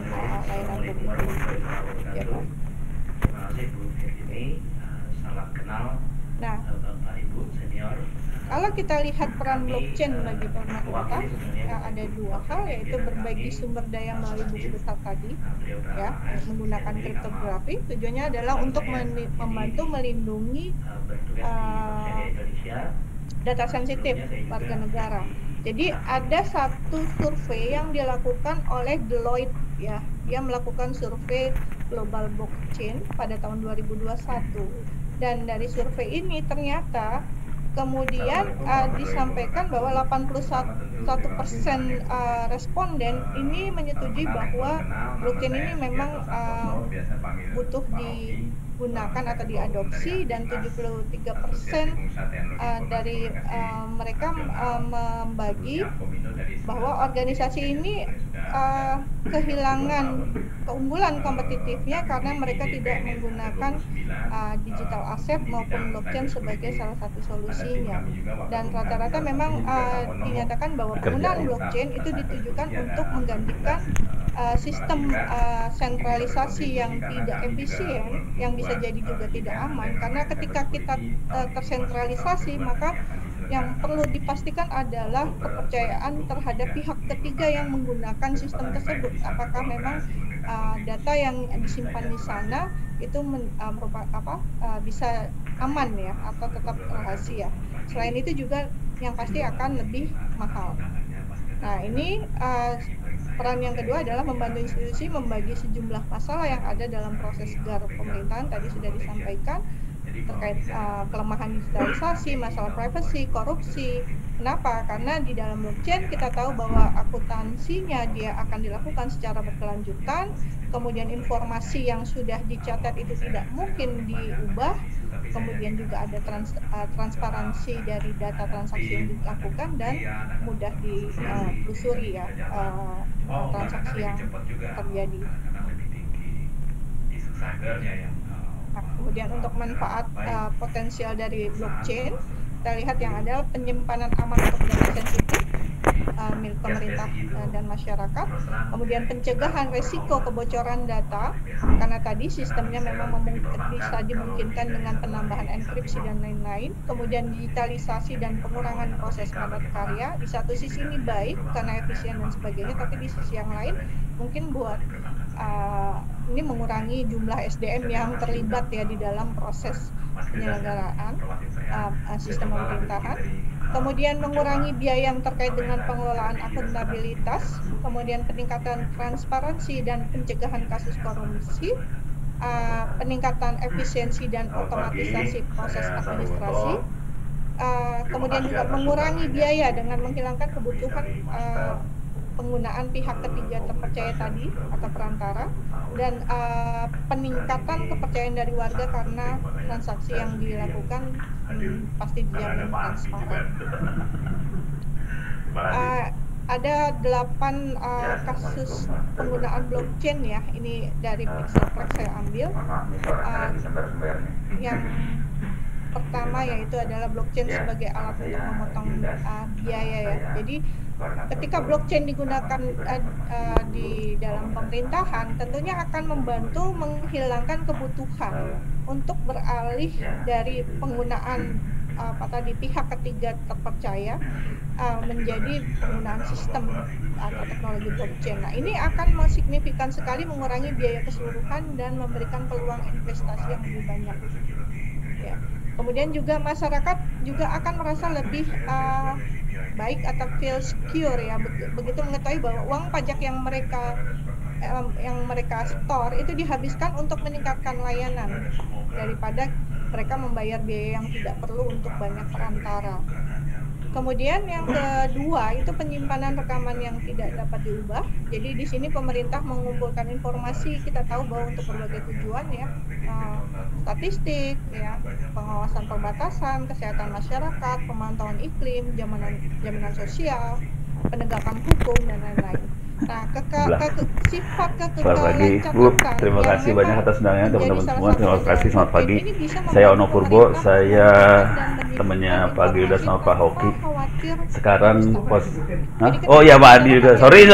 layanan publik ya, Pak. Nah, kalau kita lihat peran blockchain bagi pemerintah, ada dua hal, yaitu berbagi sumber daya melalui buku besar tadi, ya, menggunakan kriptografi. Tujuannya adalah untuk membantu melindungi data sensitif warga negara. Jadi ada satu survei yang dilakukan oleh Deloitte, ya, dia melakukan survei global blockchain pada tahun 2021, dan dari survei ini ternyata kemudian disampaikan bahwa 81% responden ini menyetujui bahwa blockchain ini memang butuh digunakan atau diadopsi, dan 73% dari mereka membagi bahwa organisasi ini kehilangan keunggulan kompetitifnya karena mereka tidak menggunakan digital asset maupun blockchain sebagai salah satu solusinya. Dan rata-rata memang dinyatakan bahwa penggunaan blockchain itu ditujukan untuk menggantikan sistem sentralisasi yang tidak efisien, yang bisa jadi juga tidak aman. Karena ketika kita tersentralisasi, maka yang perlu dipastikan adalah kepercayaan terhadap pihak ketiga yang menggunakan sistem tersebut. Apakah memang data yang disimpan di sana itu bisa aman ya, atau tetap rahasia. Selain itu juga yang pasti akan lebih mahal. Nah, ini peran yang kedua adalah membantu institusi membagi sejumlah masalah yang ada dalam proses GAR pemerintahan. Tadi sudah disampaikan terkait kelemahan digitalisasi, masalah privacy, korupsi. Kenapa? Karena di dalam blockchain kita tahu bahwa akuntansinya dia akan dilakukan secara berkelanjutan, kemudian informasi yang sudah dicatat itu tidak mungkin diubah, kemudian juga ada transparansi dari data transaksi yang dilakukan dan mudah ditelusuri ya transaksi yang terjadi. Nah, kemudian untuk manfaat potensial dari blockchain, kita lihat yang ada penyimpanan aman untuk data sensitif milik pemerintah dan masyarakat, kemudian pencegahan resiko kebocoran data karena tadi sistemnya memang bisa dimungkinkan dengan penambahan enkripsi dan lain-lain, kemudian digitalisasi dan pengurangan proses padat karya. Di satu sisi ini baik karena efisien dan sebagainya, tapi di sisi yang lain mungkin buat ini mengurangi jumlah SDM yang terlibat ya di dalam proses penyelenggaraan sistem pemerintahan. kemudian mengurangi biaya yang terkait dengan pengelolaan akuntabilitas, kemudian peningkatan transparansi dan pencegahan kasus korupsi, peningkatan efisiensi dan otomatisasi proses administrasi, kemudian juga mengurangi biaya dengan menghilangkan kebutuhan penggunaan pihak ketiga terpercaya tadi atau perantara, dan peningkatan kepercayaan dari warga karena transaksi yang dilakukan pasti dijamin transparan. Ada 8 kasus penggunaan blockchain ya, ini dari Pixeltrack saya ambil. Yang pertama yaitu adalah blockchain sebagai alat untuk memotong biaya ya. Jadi ketika blockchain digunakan di dalam pemerintahan, tentunya akan membantu menghilangkan kebutuhan untuk beralih dari penggunaan pihak ketiga terpercaya menjadi penggunaan sistem atau teknologi blockchain. Nah, ini akan signifikan sekali mengurangi biaya keseluruhan dan memberikan peluang investasi yang lebih banyak. Ya. Kemudian juga masyarakat juga akan merasa lebih baik atau feel secure ya, begitu mengetahui bahwa uang pajak yang mereka store itu dihabiskan untuk meningkatkan layanan daripada mereka membayar biaya yang tidak perlu untuk banyak perantara. Kemudian yang kedua itu penyimpanan rekaman yang tidak dapat diubah. Jadi di sini pemerintah mengumpulkan informasi, kita tahu bahwa untuk berbagai tujuan ya, statistik ya, pengawasan perbatasan, kesehatan masyarakat, pemantauan iklim, jaminan sosial, penegakan hukum dan lain-lain. Nah, sifat kekekalan catatan. Terima kasih banyak atas undangannya teman-teman semua. Terima kasih, selamat pagi. Saya Ono Purbo, saya temannya Pak Gilda sama Pak Hoki. Sekarang oh ya Pak Adi juga. Sorry.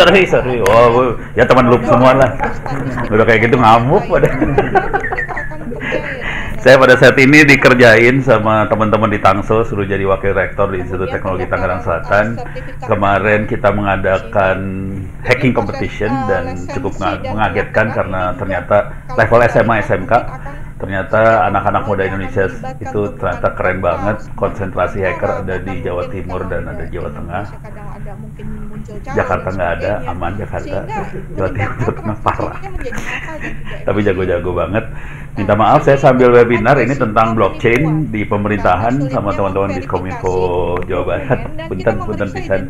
Oh ya teman loop semua lah. Udah kayak gitu ngamuk pada. Saya pada saat ini dikerjain sama teman-teman di Tangsel, suruh jadi wakil rektor di Institut Teknologi Tangerang Selatan. Kemarin kita mengadakan hacking competition dan cukup mengagetkan karena ternyata level SMA SMK ternyata anak-anak muda Indonesia itu ternyata keren banget. Konsentrasi hacker ada di Jawa Timur dan ada Jawa Tengah. Jakarta nggak ada, aman Jakarta. Jawa Timur parah. Tapi jago-jago banget. Minta maaf saya sambil webinar ini tentang blockchain di pemerintahan sama teman-teman di Kominfo Jawa Barat. Punten pisan.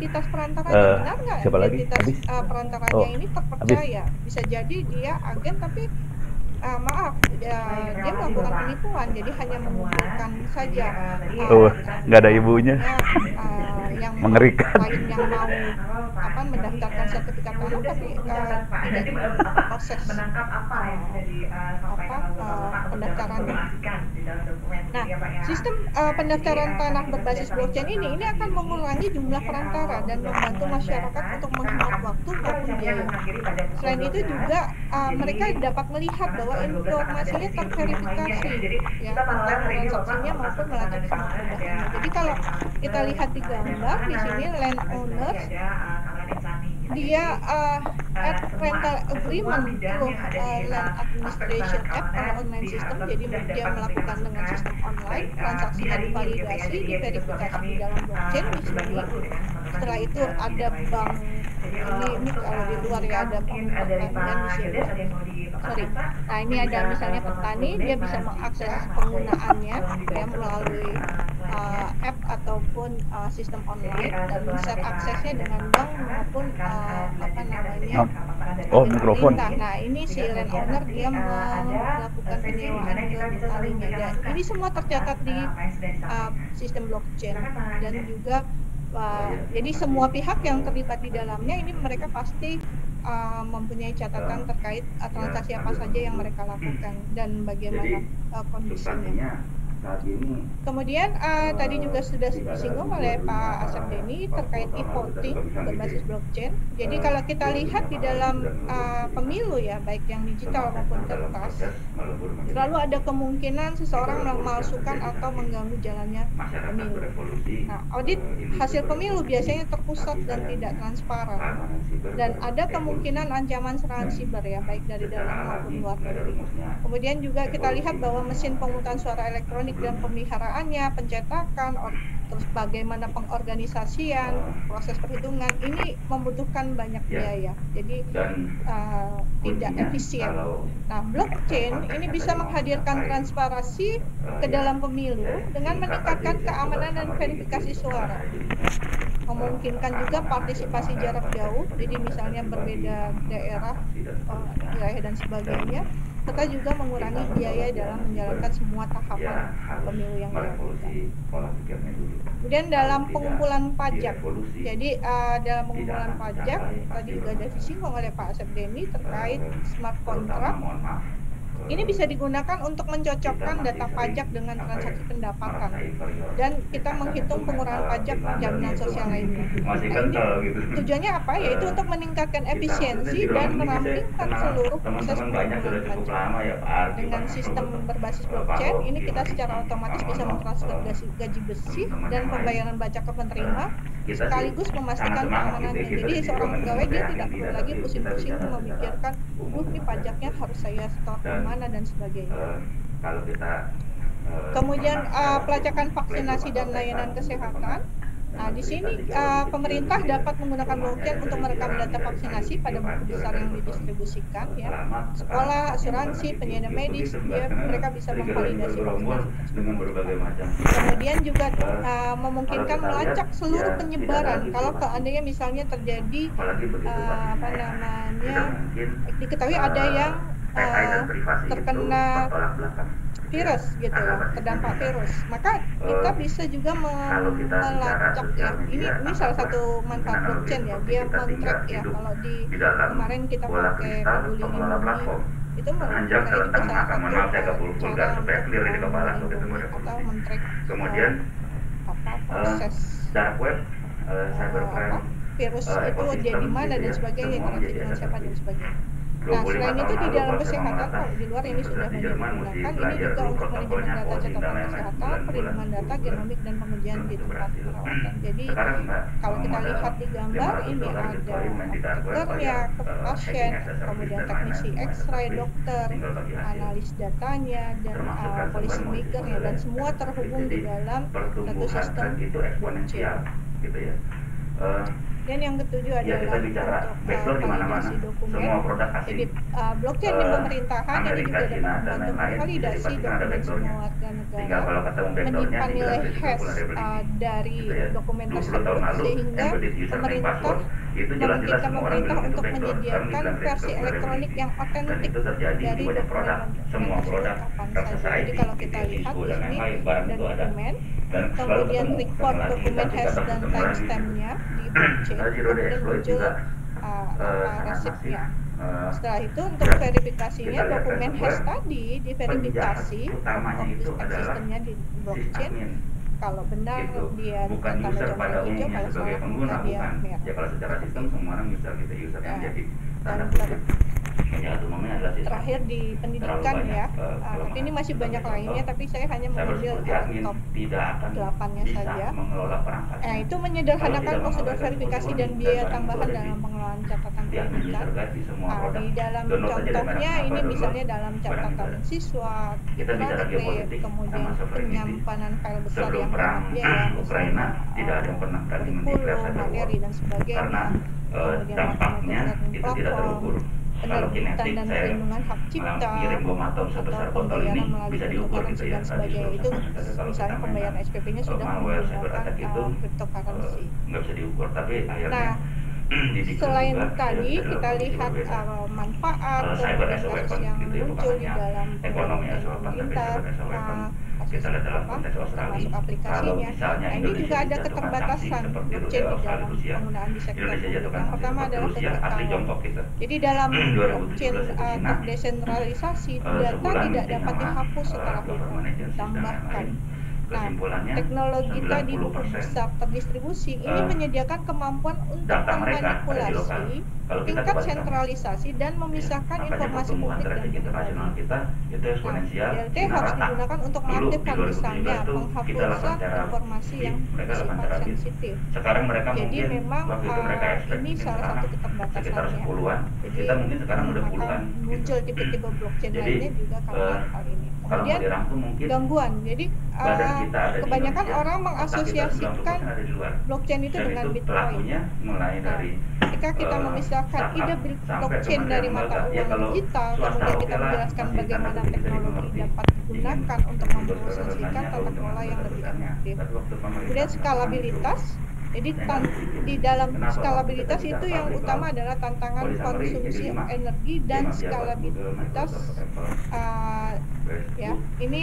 Siapa lagi? Habis. Perantaranya ini terpercaya. Bisa jadi dia agen tapi dia melakukan penipuan, jadi hanya mengumpulkan saja. Nggak ada ibunya. Yang mengerikan. Lain yang mau mendaftarkan sertifikat tanah tapi tidak proses pendaftarannya. Nah, sistem pendaftaran tanah berbasis blockchain ini akan mengurangi jumlah perantara dan membantu masyarakat untuk menghemat waktu maupun biaya. Selain itu juga mereka dapat melihat bahwa informasinya terverifikasi ya, tentang transaksinya maupun melacak semua perdagangannya. Jadi kalau kita lihat di gambar di sini landowners dia add rental agreement through land administration app atau online system. Jadi dia melakukan dengan sistem online, transaksinya divalidasi, diverifikasi di dalam blockchain di sini. Setelah itu ada bank ini kalau di luar ya ada bank pertanian di sini. Nah ini ada misalnya petani, dia bisa mengakses penggunaannya ya melalui app ataupun sistem online dan bisa aksesnya dengan bank maupun mikrofon. Nah ini si landowner dia melakukan penyewaan ke petaninya. Dan ini semua tercatat di sistem blockchain dan juga jadi semua pihak yang terlibat di dalamnya ini mereka pasti mempunyai catatan terkait transaksi apa saja yang mereka lakukan dan bagaimana kondisinya. Kemudian tadi juga sudah disinggung oleh Pak Asep Denny terkait e-voting berbasis blockchain. Jadi kalau kita lihat di dalam pemilu ya, baik yang digital maupun kertas, selalu ada kemungkinan seseorang memalsukan atau mengganggu jalannya pemilu. Nah, audit hasil pemilu biasanya terpusat dan tidak transparan. Dan ada kemungkinan ancaman serangan siber ya, baik dari dalam maupun luar negeri. Kemudian juga kita lihat bahwa mesin pemungutan suara elektronik dan pemeliharaannya, pencetakan, terus bagaimana pengorganisasian, proses perhitungan, ini membutuhkan banyak biaya, jadi tidak efisien. Nah, blockchain ini bisa menghadirkan transparansi ke dalam pemilu dengan meningkatkan keamanan dan verifikasi suara, memungkinkan juga partisipasi jarak jauh, jadi misalnya berbeda daerah, wilayah dan sebagainya, serta juga mengurangi biaya dalam menjalankan semua tahapan pemilu yang dilakukan. Kemudian dalam pengumpulan pajak, jadi dalam pengumpulan pajak tadi juga ada disinggung oleh Pak Asep Denny terkait smart contract. Ini bisa digunakan untuk mencocokkan data pajak dengan transaksi pendapatan dan kita menghitung pengurangan pajak jaminan sosial lainnya. Nah, ini tujuannya apa? Yaitu untuk meningkatkan efisiensi dan merampingkan seluruh proses pengumpulan pajak. Dengan sistem berbasis blockchain, ini kita secara otomatis bisa mentransfer gaji bersih dan pembayaran pajak ke penerima, sekaligus memastikan keamanannya. Jadi seorang pegawai dia tidak perlu lagi pusing-pusing memikirkan, ini pajaknya harus saya store kemana dan sebagainya. Kemudian pelacakan vaksinasi dan layanan kesehatan. Nah, di sini pemerintah dapat menggunakan blockchain untuk merekam data vaksinasi pada buku besar yang didistribusikan, ya. Sekolah, asuransi, penyedia medis, mereka bisa memvalidasi vaksinasi. Kemudian juga memungkinkan melacak seluruh penyebaran. Kalau seandainya misalnya terjadi diketahui ada yang terkena virus gitu ya, terdampak virus, maka kita bisa juga melacak ya. Ini salah satu manfaat blockchain ya, dia men-track ya. Kalau di kemarin kita pakai Peduli Lindungi itu saya juga salah satu cara untuk atau men-track proses virus itu dia di mana dan sebagainya, interaksi dengan siapa dan sebagainya. Nah, selain itu di dalam kesehatan, kalau di luar ini sudah banyak digunakan, ini juga untuk manajemen data catatan kesehatan, perlindungan data, genomik, dan pengujian di tempat perawatan. Jadi, kalau kita lihat di gambar, ini ada apotekernya, pasien, kemudian teknisi X-ray, dokter, analis datanya, dan policy makernya, dan semua terhubung di dalam satu sistem blockchain. Dan yang ketujuh adalah untuk validasi dokumen. Jadi blockchain di pemerintahan ini juga dapat membantu memvalidasi dokumen semua warga negara, menyimpan nilai hash dari dokumen tersebut, sehingga pemerintah memungkinkan pemerintah untuk menyediakan versi elektronik yang otentik dari dokumen tersebut kapan saja. Jadi kalau kita lihat di sini ada dokumen, kemudian record dokumen hash dan timestampnya di blockchain, kemudian muncul resepnya. Setelah itu untuk verifikasinya, dokumen hash tadi diverifikasi sistemnya di blockchain. Kalau benar dia tanda jumlah hijau, kalau salah maka dia merah. Ya kalau secara sistem semua orang bisa kita user kan, jadi terakhir di pendidikan ya, tapi ini masih banyak lainnya, tapi saya hanya mengambil top 8-nya saja. Itu menyederhanakan prosedur verifikasi dan biaya tambahan dalam pengelolaan catatan pendidikan. Di dalam contohnya ini misalnya dalam catatan siswa, kemudian penyimpanan file besar yang hemat biaya, misalnya kurikulum, materi dan sebagainya, kemudian matematika platform, penerbitan dan perlindungan hak cipta, atau pembayaran melalui cryptocurrency dan sebagainya. Itu misalnya pembayaran SPP-nya sudah menggunakan cryptocurrency. Nah, selain tadi kita lihat manfaat kemudian kasus yang muncul di dalam pemerintah, termasuk aplikasinya. Nah, ini juga ada keterbatasan blockchain di dalam penggunaan di sektor publik. Yang pertama adalah keterkaitan. Jadi dalam blockchain terdesentralisasi, data tidak dapat dihapus secara utuh. Tambahkan. Nah, teknologi tadi buku besar terdistribusi ini menyediakan kemampuan untuk memanipulasi Kalau kita tingkat kebalikan, sentralisasi dan memisahkan makanya informasi pertumbuhan publik dan traffic internasional pribadi. kita itu Nah, eksponensial, DLT hingga harus rata. digunakan untuk Dulu di mengaktifkan 2017 misalnya tuh kita 8 penghapusan terabit, informasi yang mereka 8 bersifat terabit. sensitif. Sekarang mereka Jadi mungkin memang waktu itu mereka expect ini mungkin salah sekarang satu sekitar keterbatasannya. 10-an, Jadi kita mungkin sekarang udah maka puluhan gitu. muncul tipe-tipe blockchain Jadi, lainnya juga karena hal ini. Kalau mau Kemudian dirangkum mungkin gangguan. Jadi badan kita ada di kebanyakan Indonesia, orang otak kita mengasosiasikan 90% ada di luar. blockchain itu Dan dengan itu Bitcoin. pelakunya mulai Nah, dari ketika kita memisahkan startup ide sampai blockchain kementerian dari mata lembaga. Ya, uang kalau digital, swasta kemudian kita oke lah, menjelaskan masih bagaimana tanda kutip bisa teknologi dimengerti. dapat digunakan Ingin untuk ikut mempromosikan berkelanjutannya, tata oh, kelola yang lebih dengan efektif. tapi waktu pemerintah Kemudian melakukan skalabilitas. Jadi di dalam Kenapa? skalabilitas Kita itu tidak yang public utama cloud. adalah tantangan Kalau di summary, konsumsi jadi 5. energi dan 5 pejabat Google, skalabilitas. Microsoft, Apple, Ya, Facebook, ini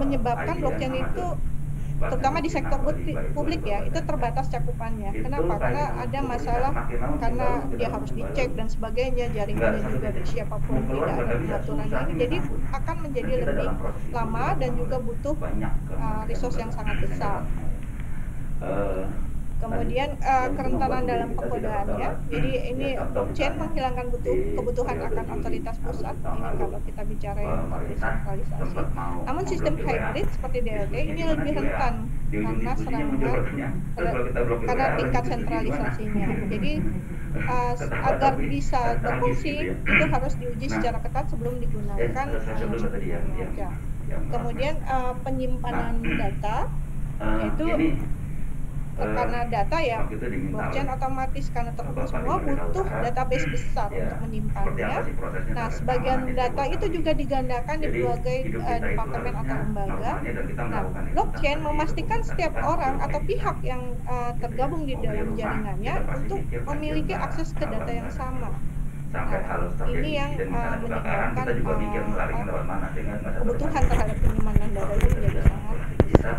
menyebabkan IBM, blockchain itu Amazon, terutama di sektor bahkan publik ya, itu terbatas cakupannya. Itu Kenapa? Karena kayak ada gitu, masalah makin lama karena makin baru, dia kita harus makin dicek baru. dan sebagainya, jaringannya Enggak, juga satu siapapun mau keluar tidak ada nggak bisa, pengaturannya susah ini, jadi nyambung. akan menjadi Dan kita lebih dalam proses itu lama juga dan juga mengalami butuh banyak resource yang sangat besar. Kemudian kerentanan dalam penggodaannya. Jadi ini blockchain menghilangkan kebutuhan akan otoritas pusat. Ini kalau kita bicara yang desentralisasi. Namun sistem hybrid seperti DLT ini lebih rentan karena karena tingkat sentralisasinya. Jadi agar bisa berfungsi itu harus diuji secara ketat sebelum digunakan. Kemudian penyimpanan data yaitu karena data ya blockchain otomatis karena terhubung semua butuh database besar untuk menyimpannya. Nah, sebagian data itu juga digandakan di berbagai departemen atau lembaga. Nah, blockchain memastikan setiap orang atau pihak yang tergabung di dalam jaringannya untuk memiliki akses ke data yang sama. Nah, ini yang menyebabkan kebutuhan terhadap penyimpanan data itu menjadi sangat besar.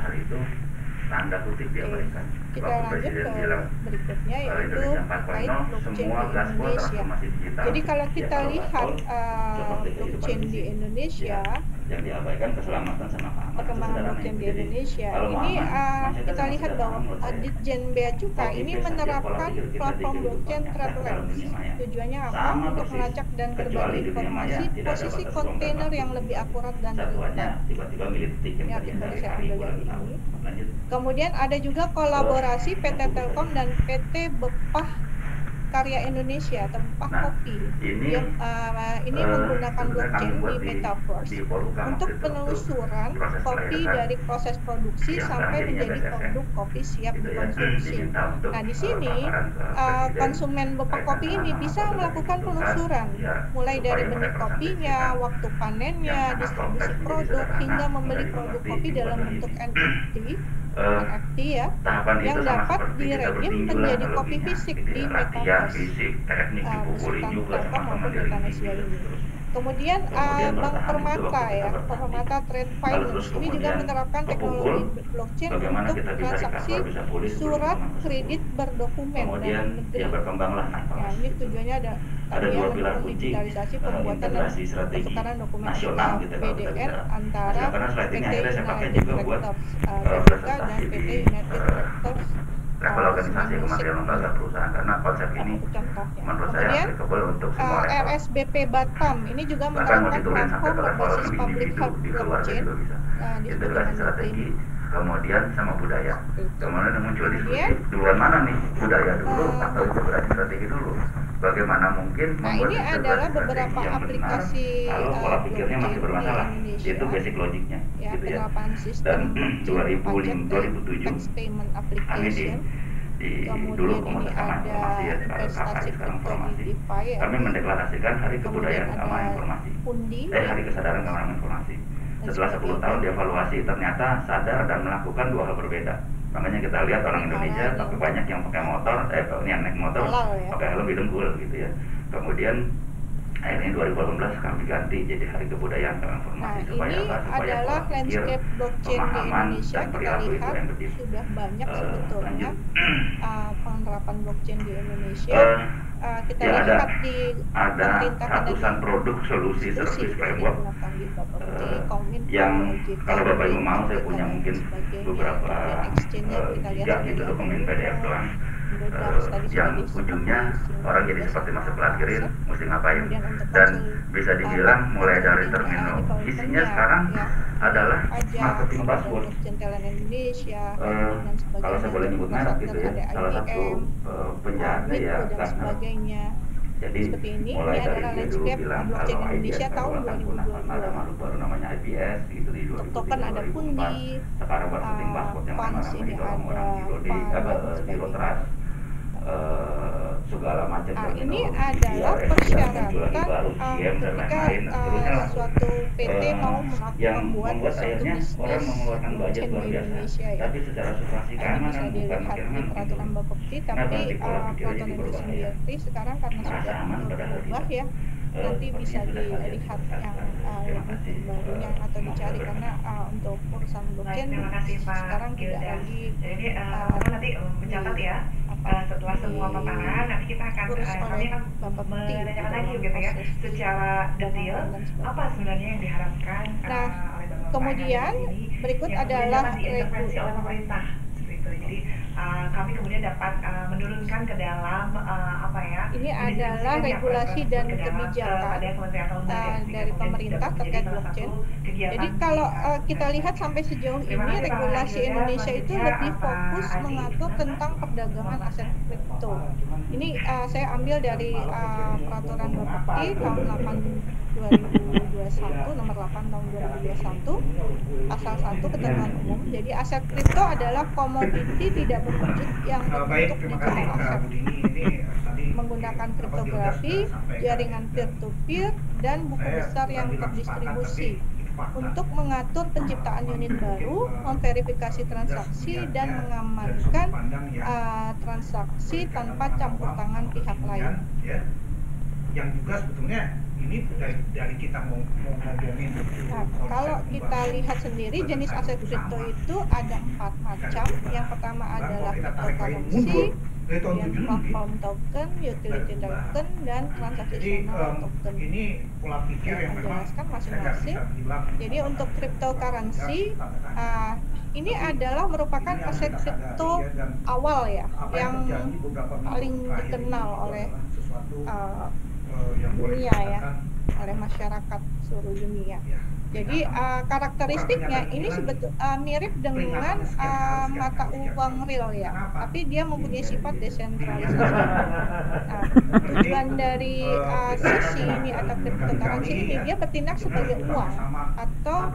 Tanda kutip diabaikan. Kita lanjut ke berikutnya yaitu terkait blockchain di Indonesia. Jadi kalau kita lihat blockchain di Indonesia, yang diabaikan keselamatan sama keamanan. perkembangan blockchain di Indonesia ini kita lihat bahwa Ditjen Bea Cukai ini menerapkan platform blockchain Travelers. Tujuannya apa? Untuk melacak dan berbagi informasi posisi kontainer yang lebih akurat dan relevan. Tiba-tiba milih tiket Ya, yang kita bisa ambil dari ini. Lanjut. Kemudian ada juga kolaborasi PT Telkom dan PT Bepah Karya Indonesia atau Bepah Kopi. Ini Menggunakan blockchain di Metaverse untuk penelusuran kopi dari proses produksi sampai menjadi produk kopi siap dikonsumsi. Nah, di sini konsumen Bepah Kopi ini bisa melakukan penelusuran mulai dari benih kopinya, waktu panennya, distribusi produk hingga membeli produk kopi dalam bentuk NFT ya, yang dapat diredeem menjadi kopi fisik di Metaverse beserta Telkom maupun Indonesia ini. Kemudian Bank Permata ya, Permata Trade Finance ini juga menerapkan teknologi blockchain untuk transaksi surat kredit berdokumen dalam negeri. Ya, ini tujuannya ada dua pilar kunci, digitalisasi pembuatan dan pertukaran dokumen BDR antara PT United Tractors Tbk dan PT United Tractors level organisasi kementerian lembaga perusahaan, karena konsep ini menurut saya applicable untuk semua level. RSBP Batam ini juga menerapkan platform berbasis public health blockchain integrasi strategi, kemudian sama budaya. Kemudian muncul diskusi duluan mana nih, budaya dulu atau integrasi strategi dulu? Bagaimana mungkin membuat ini adalah beberapa aplikasi kalau pola pikirnya masih bermasalah, itu basic logiknya ya, gitu ya. Dan 2007 tax payment application. dulu Kemudian ini ada investasi kripto di DeFi ya. Kami mendeklarasikan Hari Kebudayaan Keamanan Informasi, Hari Kesadaran Keamanan Informasi. Setelah 10 tahun dievaluasi, ternyata sadar dan melakukan dua hal berbeda. Makanya kita lihat orang Indonesia tapi banyak yang pakai motor, yang naik motor pakai helm didengkul gitu ya. Kemudian akhirnya 2018 kami ganti jadi Hari Kebudayaan Informasi. Nah, supaya ini adalah landscape blockchain di Indonesia. Kita lihat sudah banyak sebetulnya penerapan blockchain di Indonesia. Kita ya, lihat di ada ratusan produk solusi service framework yang kalau Bapak Ibu mau saya punya mungkin beberapa 3 gitu dokumen PDF doang. Goddard tadi sudah yang ujungnya orang jadi seperti masuk lahirin mesti ngapain, dan bisa dibilang mulai dari terminal isinya sekarang adalah marketing buzzword. Indonesia Kalau saya boleh nyebut merek gitu ya, salah satu penjahatnya ya dan karena sebagainya. jadi Seperti ini mulai adalah dari dia dulu landscape bilang blockchain kalau Indonesia IPS tahun akan punah karena ada 2022. makhluk baru namanya IPS gitu di 2003 Token ada 2004. pundi, Sekarang marketing buzzword yang funds mana-mana ini didorong ada orang Zero Trust, segala macam ini terminologi adalah IRS, persyaratan lagi baru GM dan ketika lain-lain, seterusnya lah. suatu PT mau yang membuat membuat suatu akhirnya bisnis orang mengeluarkan budget blockchain luar di biasa, Indonesia ya. tapi secara substansi Ini keamanan bisa bukan dilihat makin di aman gitu. peraturan Bapepti, Nah, tapi berarti pola pikir peraturan jadi itu berbahaya. sendiri sekarang karena Merasa sudah aman padahal berubah tidak. ya. Nanti bisa Sepertinya sudah kalian dilihat yang terima kasih. barunya atau dicari karena untuk urusan blockchain Terima kasih Pak sekarang tidak Gilda. lagi Jadi nanti mencatat ya. Setelah semua paparan nanti kita akan kami akan menanyakan lagi gitu ya secara detail apa sebenarnya yang diharapkan Nah, oleh Bapak kemudian ini berikut yang kemudian adalah dapat diintervensi oleh pemerintah seperti itu. Jadi kami kemudian dapat menurunkan ke dalam apa ya? Ini adalah regulasi dan kebijakan dari pemerintah terkait blockchain. Jadi kalau kita lihat sampai sejauh ini regulasi Indonesia itu lebih fokus mengatur tentang perdagangan aset kripto. Ini saya ambil dari peraturan Bapepti tahun 2021 nomor 8 tahun 2021 pasal 1 ketentuan umum. Jadi aset kripto adalah komoditi tidak berwujud yang berbentuk digital aset menggunakan kriptografi, jaringan peer-to-peer, dan buku besar yang terdistribusi untuk mengatur penciptaan unit baru, memverifikasi transaksi, dan mengamankan transaksi tanpa campur tangan pihak lain. Yang juga sebetulnya ini dari kita mau ngomongin. Nah, kalau kita lihat sendiri jenis aset kripto itu ada 4 macam. Yang pertama adalah cryptocurrency, kemudian platform token, utility token, dan transactional token. Ini pola pikir yang memang menjelaskan masing-masing. Jadi untuk cryptocurrency ini adalah merupakan aset kripto awal ya, yang paling dikenal oleh dunia ya, oleh masyarakat seluruh dunia. Jadi karakteristiknya ini mirip dengan mata uang real ya, tapi dia mempunyai sifat desentralisasi. Nah, tujuan dari sisi ini atau cryptocurrency ini dia bertindak sebagai uang atau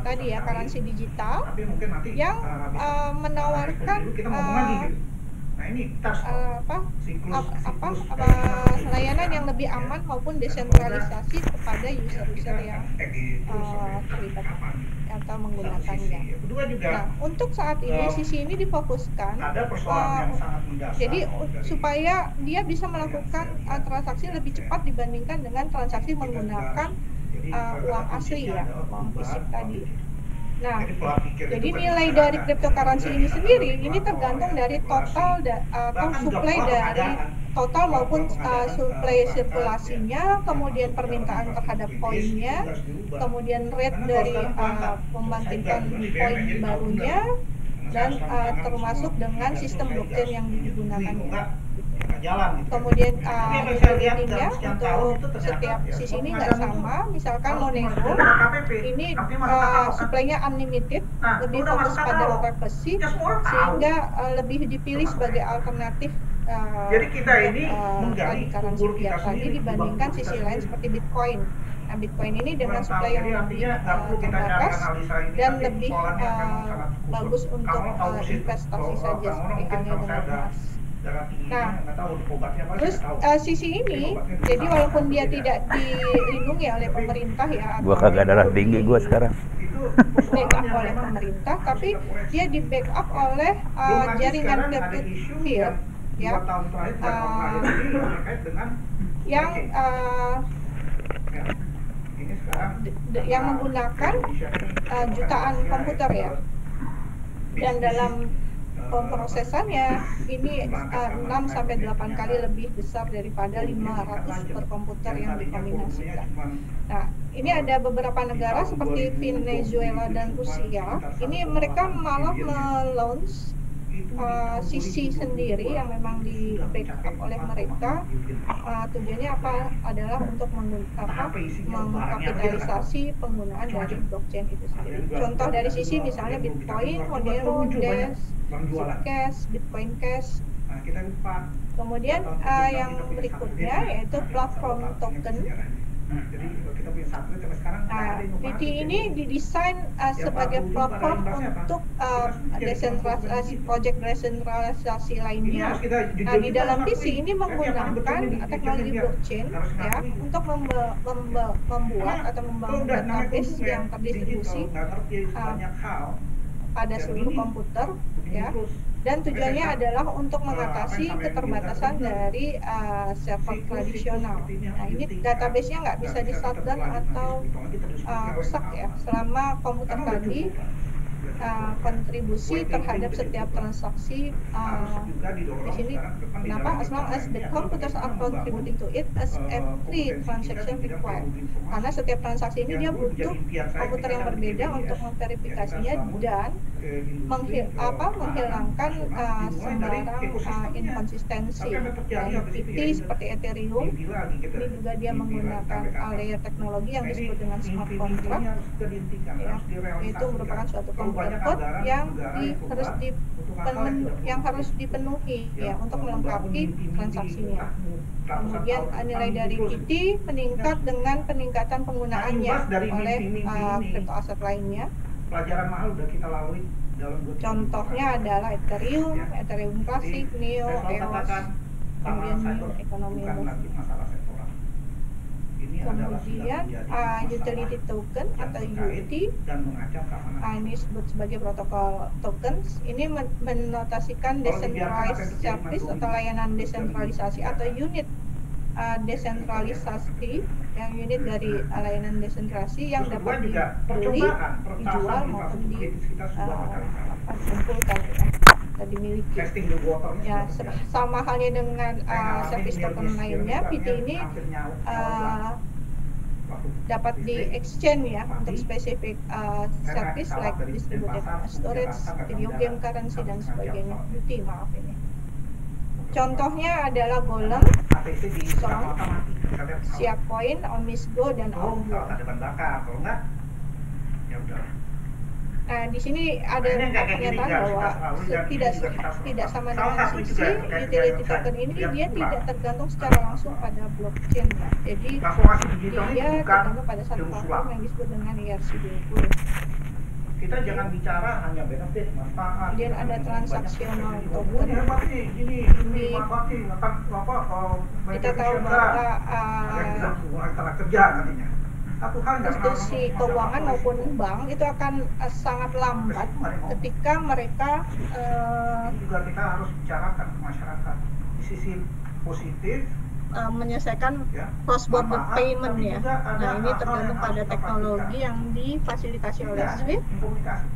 tadi ya currency digital yang menawarkan layanan yang lebih aman maupun desentralisasi kepada user-user yang terlibat atau menggunakannya. Nah, untuk saat ini sisi ini difokuskan jadi supaya dia bisa melakukan transaksi lebih cepat dibandingkan dengan transaksi menggunakan uang asli ya, uang fisik tadi. Nah, jadi nilai dari cryptocurrency ini sendiri ini tergantung dari total atau supply dari total maupun supply sirkulasinya, kemudian permintaan terhadap koinnya, kemudian rate dari membangkitkan koin barunya, dan termasuk dengan sistem blockchain yang digunakannya. Kemudian utility-nya untuk setiap sisi ini nggak sama. Misalkan Monero ini supply-nya unlimited, lebih fokus pada privacy sehingga lebih dipilih sebagai alternatif jadi kita ini menggali currency fiat tadi dibandingkan sisi lain seperti Bitcoin. Nah, Bitcoin ini dengan supply yang lebih terbatas dan lebih bagus untuk investasi saja seperti halnya dengan emas. Nah, terus sisi ini, jadi walaupun dia tidak dilindungi oleh pemerintah ya, Gua kagak darah tinggi gua sekarang. backup oleh pemerintah, tapi dia di backup oleh jaringan peer-to-peer ya, yang menggunakan jutaan komputer ya, dan dalam pemrosesannya ini 6-8 kali lebih besar daripada 500 per komputer yang dikombinasikan. Nah, ini ada beberapa negara seperti Venezuela dan Rusia, ini mereka malah melaunch sisi sendiri yang memang di backup oleh mereka. Tujuannya apa? Adalah untuk mengkapitalisasi penggunaan dari blockchain itu sendiri. Contoh dari sisi misalnya Bitcoin, Monero, Dash, Zcash, Bitcoin Cash. Kemudian yang berikutnya yaitu platform token. PT ini didesain sebagai platform untuk desentralisasi, project desentralisasi lainnya. Di dalam PC ini menggunakan teknologi blockchain ya untuk membuat atau membangun database yang terdistribusi pada seluruh komputer ya. Dan tujuannya adalah untuk mengatasi keterbatasan dari server tradisional. Nah, ini database-nya nggak bisa di-shutdown atau rusak ya, selama komputer tadi kontribusi terhadap setiap transaksi di sini. Kenapa? As long as the computers are contributing to it as every transaction required. Karena setiap transaksi ini dia butuh komputer yang berbeda untuk memverifikasinya dan menghilangkan sembarang inkonsistensi. Dan PT seperti Ethereum ini juga dia menggunakan layer teknologi yang disebut dengan smart contract ya, itu merupakan suatu komputer code yang harus dipenuhi ya untuk melengkapi transaksinya. Kemudian nilai dari PT meningkat dengan peningkatan penggunaannya oleh crypto aset lainnya. Pelajaran mahal udah kita lalui dalam contohnya adalah Ethereum Classic, Neo, EOS, kemudian ekonomi. Kemudian utility token atau UT ini disebut sebagai protokol tokens. Ini menotasikan decentralized service atau layanan desentralisasi atau unit desentralisasi, yang unit dari layanan desentralisasi yang dapat dibeli, dijual maupun dikumpulkan atau dimiliki. Ya, sama halnya dengan service token lainnya, PT ini dapat di exchange ya untuk spesifik service like distributed storage, video game currency dan sebagainya. UT maaf ini. Contohnya adalah Golem, Song, Siacoin, Omisgo dan Augur. Nah, di sini ada pernyataan bahwa tidak sama dengan sisi utility token ini, dia tidak tergantung secara langsung pada blockchain ya. Jadi dia tergantung pada satu platform yang disebut dengan ERC20. Kita jangan bicara hanya benefit, manfaat. Kemudian ada transaksional token. Kita tahu bahwa kerja nantinya. institusi keuangan maupun bank itu akan sangat lambat ketika mereka juga kita harus bicarakan ke masyarakat di sisi positif menyelesaikan cross border payment ya. Nah, ini tergantung pada teknologi yang difasilitasi oleh SWIFT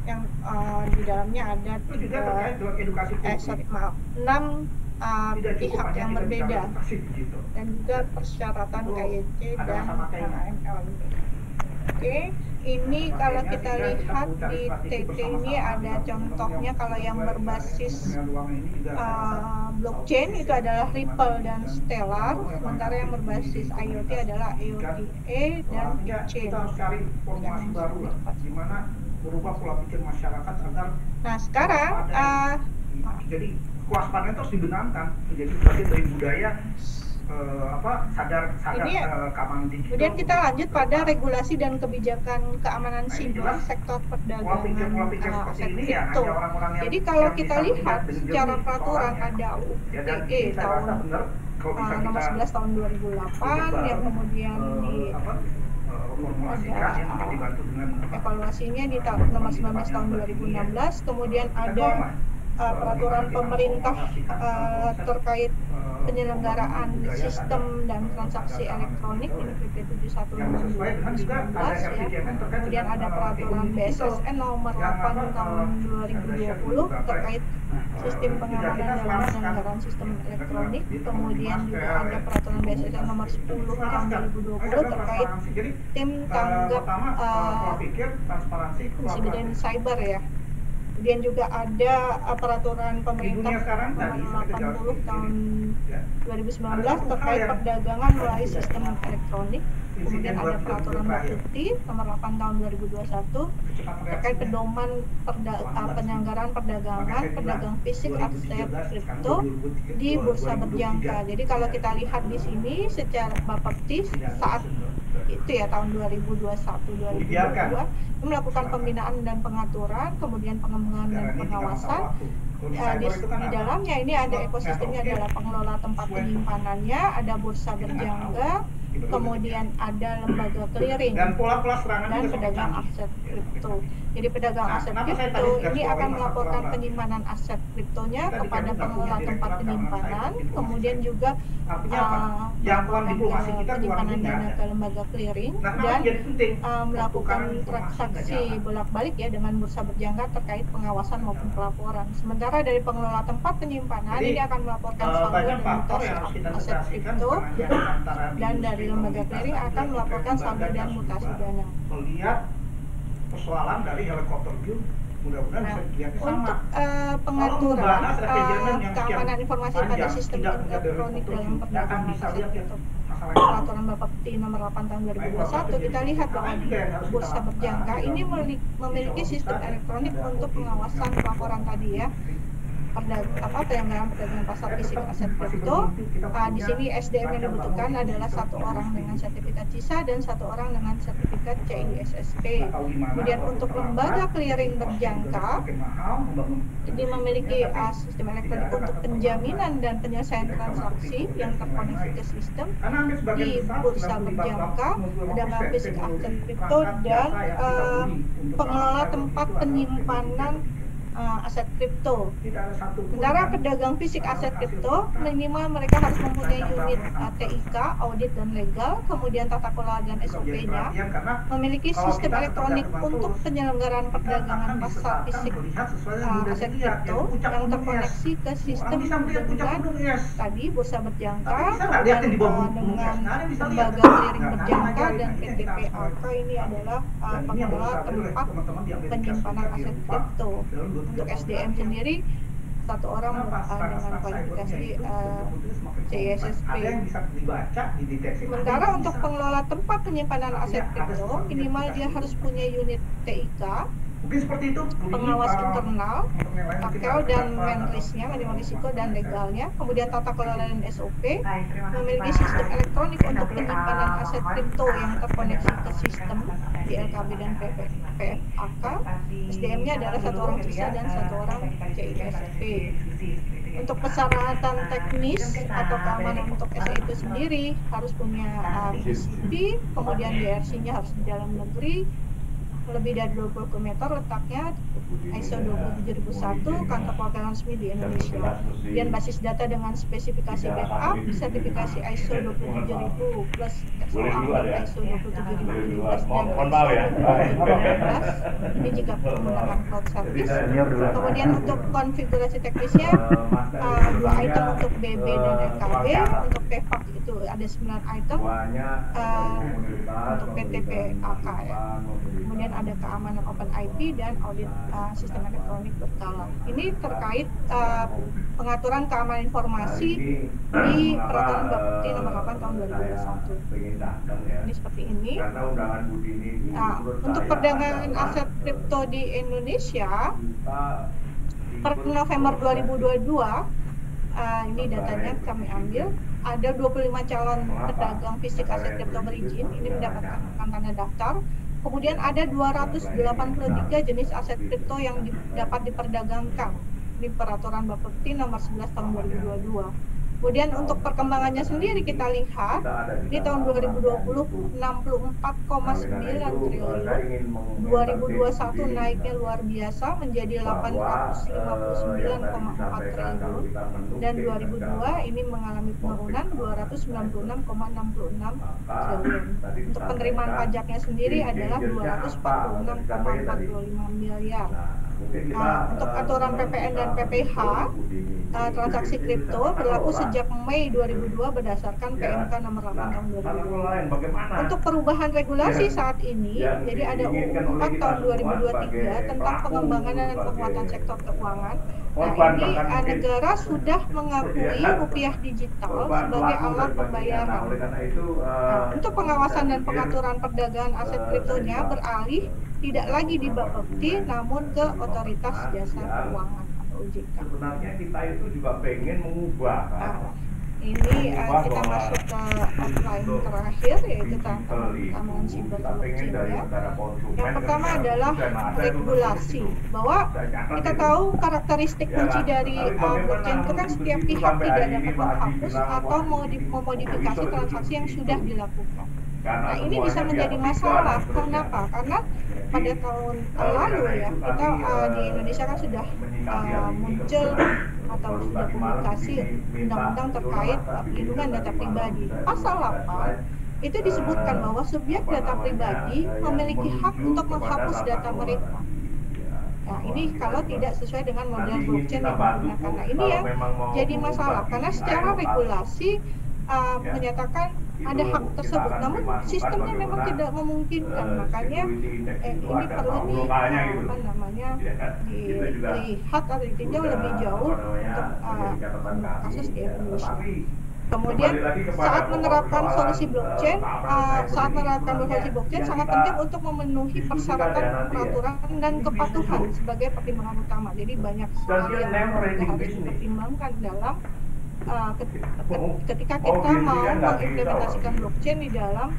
yang di dalamnya ada 6 pihak yang berbeda dan juga persyaratan KYC dan AML. Oke, ini kalau kita lihat di TT ini ada contohnya. Kalau yang berbasis blockchain itu adalah Ripple dan Stellar, sementara yang berbasis IoT adalah EOTA dan Chain. Nah, sekarang jadi kewaspadaan itu harus dibenamkan, jadi bagian dari budaya sadar keamanan digital. Kemudian kita lanjut pada regulasi dan kebijakan keamanan siber sektor perdagangan aset kripto. Jadi kalau kita lihat secara peraturan ada UTE tahun nomor 11 tahun 2008 yang kemudian evaluasinya di nomor 19 tahun 2016, kemudian ada peraturan pemerintah terkait penyelenggaraan sistem dan transaksi elektronik ini PP 71 2019 ya. Kemudian ada peraturan BSSN nomor 8 tahun 2020 terkait sistem pengamanan dalam penyelenggaraan sistem elektronik. Kemudian juga ada peraturan BSSN nomor 10 tahun 2020 terkait tim tanggap insiden cyber ya. Kemudian juga ada peraturan pemerintah nomor 80 tahun 2019 terkait perdagangan melalui sistem elektronik. Kemudian ada peraturan Bapepti nomor 8 tahun 2021 terkait pedoman penyelenggaraan perdagangan pedagang fisik aset kripto di bursa berjangka. Jadi kalau kita lihat di sini secara Bapepti saat itu ya tahun 2021-2022 melakukan pembinaan dan pengaturan, kemudian pengembangan dan pengawasan. Di dalamnya ini ada ekosistemnya, adalah pengelola tempat penyimpanannya, ada bursa berjangka, kemudian ada lembaga clearing dan pedagang aset kripto. Jadi pedagang aset kripto ini akan melaporkan penyimpanan aset kriptonya kepada pengelola tempat penyimpanan, kemudian juga penyimpanan dana ke lembaga clearing dan melakukan transaksi bolak-balik ya dengan bursa berjangka terkait pengawasan maupun pelaporan. Sementara dari pengelola tempat penyimpanan ini akan melaporkan saldo dan mutasi aset kripto, dan dari lembaga clearing akan melaporkan saldo dan mutasi dana. Melihat persoalan dari helikopter view, mudah-mudahan bisa dilihat sama. Untuk pengaturan keamanan informasi pada sistem elektronik dalam perdagangan aset kripto, peraturan Bapepti nomor 8 tahun 2021, kita lihat bahwa bursa berjangka ini memiliki sistem elektronik untuk pengawasan pelaporan tadi ya. Penyelenggaraan perdagangan pasar fisik aset kripto. Di sini SDM yang dibutuhkan adalah 1 orang dengan sertifikat CISA dan 1 orang dengan sertifikat CISSP. Kemudian untuk lembaga clearing berjangka, ini memiliki sistem elektronik untuk penjaminan dan penyelesaian transaksi yang terkoneksi ke sistem. Di bursa berjangka ada fisik aset kripto dan pengelola tempat penyimpanan aset kripto. Sementara pedagang fisik aset kripto minimal mereka harus mempunyai unit TIK, audit dan legal, kemudian tata kelola dan SOP-nya, memiliki sistem elektronik untuk penyelenggaraan perdagangan pasar fisik aset kripto yang terkoneksi ke sistem dengan tadi bursa berjangka dan dengan lembaga clearing berjangka dan PTPAK. Ini adalah pengelola tempat penyimpanan aset kripto. Untuk SDM sendiri 1 orang dengan kualifikasi CISSP. Sementara untuk pengelola tempat penyimpanan aset kripto minimal dia harus punya unit TIK, pengawas internal, takel dan menrisnya, manajemen risiko dan legalnya, kemudian tata kelola dan SOP, memiliki sistem elektronik untuk penyimpanan aset kripto yang terkoneksi ke sistem di LKB dan PFAK. SDM-nya adalah 1 orang CISA dan 1 orang CISSP. Untuk persyaratan teknis atau keamanan untuk SE itu sendiri harus punya PCP, kemudian DRC-nya harus di dalam negeri, lebih dari 20 km letaknya, ISO 27001, kantor perwakilan resmi di Indonesia, dan basis data dengan spesifikasi backup, sertifikasi ISO 27000 plus ISO 27017 dan ISO 27012. Ini jika menggunakan cloud service. Kemudian untuk konfigurasi teknisnya 2 item untuk BB dan LKB, untuk PFAK itu ada 9 item, untuk PTPAK ya. Kemudian ada keamanan open IP dan audit sistem elektronik berkala. Ini terkait pengaturan keamanan informasi di peraturan Bapepti nomor 8 tahun 2021. Ini seperti ini. Untuk perdagangan aset kripto di Indonesia per November 2022, ini datanya kami ambil, ada 25 calon pedagang fisik aset kripto berizin, ini mendapatkan tanda daftar. Kemudian ada 283 jenis aset kripto yang dapat diperdagangkan di peraturan Bapepti nomor 11 tahun 2022. Kemudian untuk perkembangannya sendiri kita lihat di tahun 2020 64,9 triliun, 2021 naiknya luar biasa menjadi 859,4 triliun, dan 2002 ini mengalami penurunan 296,66 triliun. Untuk penerimaan pajaknya sendiri adalah 246,45 miliar. Untuk aturan PPN dan PPH transaksi kripto berlaku sejak Mei 2002 berdasarkan PMK nomor 8 tahun 2002. Untuk perubahan regulasi saat ini, jadi ada UU 4 tahun 2023 tentang pengembangan dan penguatan sektor keuangan. Nah, ini negara sudah mengakui rupiah digital sebagai alat pembayaran. Untuk pengawasan dan pengaturan perdagangan aset kriptonya beralih tidak lagi di Bapepti, namun ke Otoritas Jasa Keuangan atau OJK. Sebenarnya kita itu juga pengen mengubah ini kita masuk ke offline terakhir, yaitu tentang keamanan siber blockchain ya. Yang pertama adalah regulasi, bahwa kita tahu karakteristik kunci dari blockchain itu kan setiap pihak tidak dapat menghapus atau memodifikasi transaksi yang sudah dilakukan. Nah, ini bisa menjadi masalah. Kenapa? Karena pada tahun lalu ya, kita di Indonesia kan sudah muncul atau sudah publikasi undang-undang terkait perlindungan data pribadi. Pasal 8 itu disebutkan bahwa subjek data pribadi memiliki hak untuk menghapus data mereka. Nah, ini kalau tidak sesuai dengan model blockchain yang digunakan. Nah, ini yang jadi masalah karena secara regulasi menyatakan ada hak tersebut, namun sistemnya memang tidak memungkinkan. Makanya ini perlu dilihat atau ditinjau lebih jauh untuk kasus di Indonesia. Kemudian saat menerapkan solusi blockchain, sangat penting untuk memenuhi persyaratan peraturan dan kepatuhan sebagai pertimbangan utama. Jadi banyak sekali yang harus dipertimbangkan dalam ketika kita mau mengimplementasikan blockchain di dalam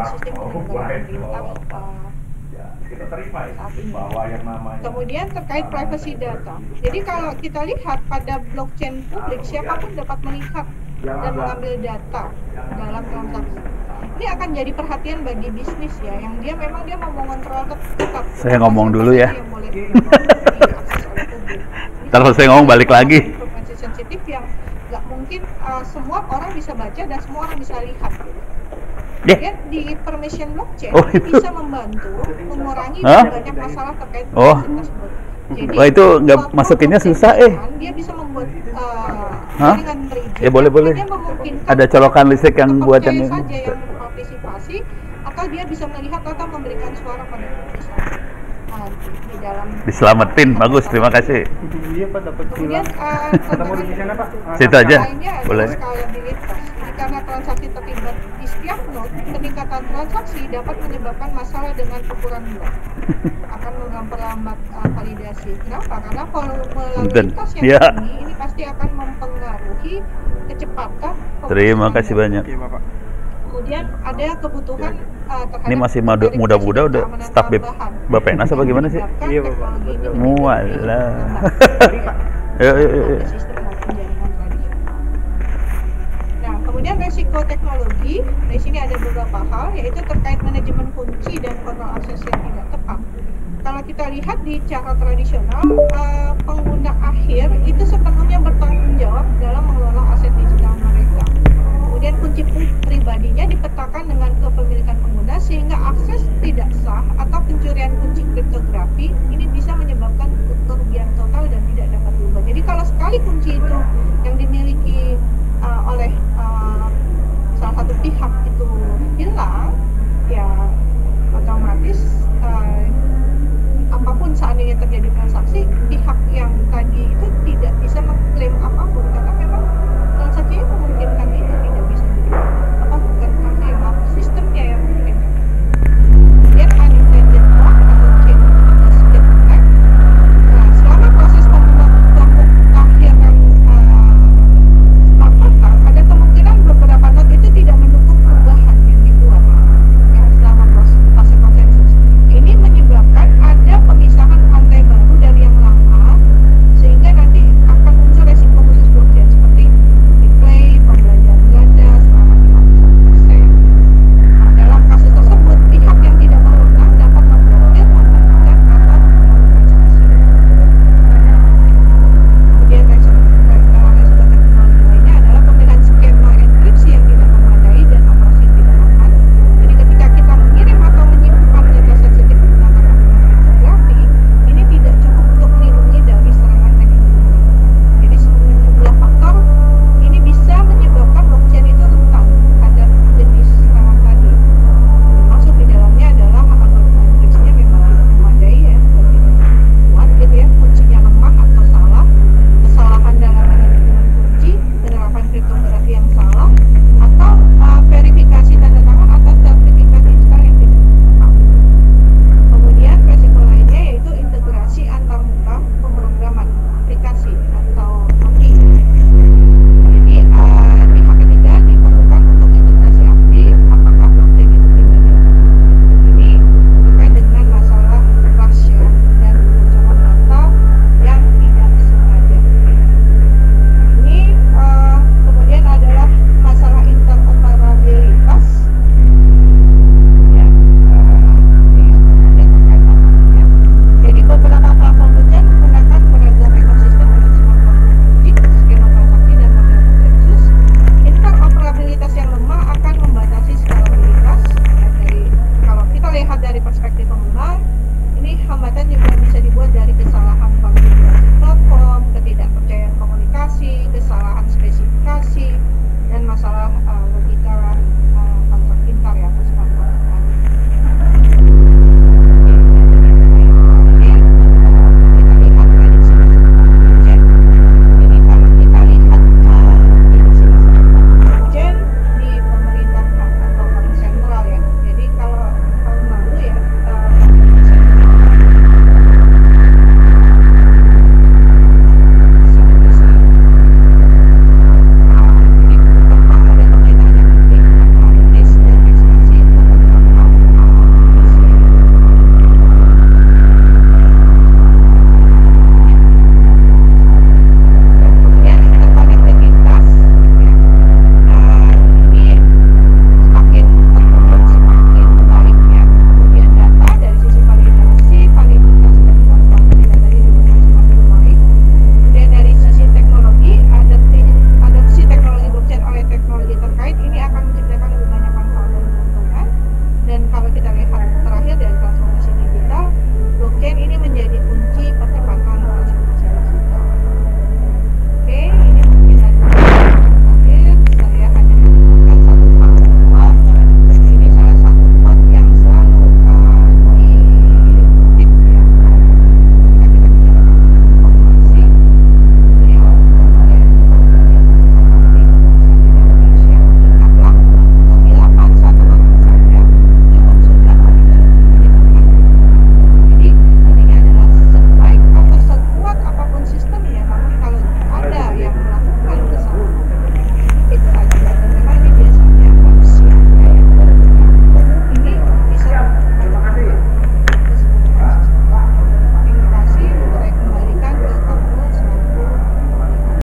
sistem penyelenggaraan pemerintah saat ini. Kemudian terkait privacy data. Jadi kalau kita lihat pada blockchain publik, siapapun dapat melihat dan mengambil data dalam transaksi. Ini akan jadi perhatian bagi bisnis ya, yang dia memang mau mengontrol ketat. Saya ngomong dulu ya. Kalau saya ngomong balik lagi. Informasi sensitif yang nggak mungkin semua orang bisa baca dan semua orang bisa lihat. Kemudian di permission blockchain bisa membantu mengurangi banyak masalah terkait privacy tersebut. Jadi, wah, itu nggak masukinnya susah dia bisa membuat jaringan berizin. Ya boleh. Ada colokan listrik yang buat yang saja yang partisipasi, atau dia bisa melihat atau memberikan suara pada putusan. Di dalam diselamatin, bagus, terima kasih. Iya Pak, dapat kemudian ketemu di sana Pak. Situ aja, boleh. Skalabilitas. Jadi karena transaksi terlibat di setiap node, peningkatan transaksi dapat menyebabkan masalah dengan ukuran blok. Akan memperlambat validasi. Kenapa? Karena volume lalu lintas yang tinggi ini pasti akan mempengaruhi kecepatan. Terima kasih banyak. Kemudian ada kebutuhan terhadap ini masih muda-muda udah staf Bappenas apa gimana sih? Iya Bapak. Mualah. Nah, kemudian resiko teknologi. Di sini ada beberapa hal, yaitu terkait manajemen kunci dan kontrol akses yang tidak tepat. Kalau kita lihat di cara tradisional, pengguna akhir itu sepenuhnya bertanggung jawab dalam mengelola aset digital mereka. Kemudian kunci pribadinya dipetakan dengan kepemilikan pengguna sehingga akses tidak sah atau pencurian kunci kriptografi ini bisa menyebabkan kerugian total dan tidak dapat diubah. Jadi kalau sekali kunci itu yang dimiliki oleh salah satu pihak itu hilang, ya otomatis apapun seandainya terjadi transaksi, pihak yang tadi itu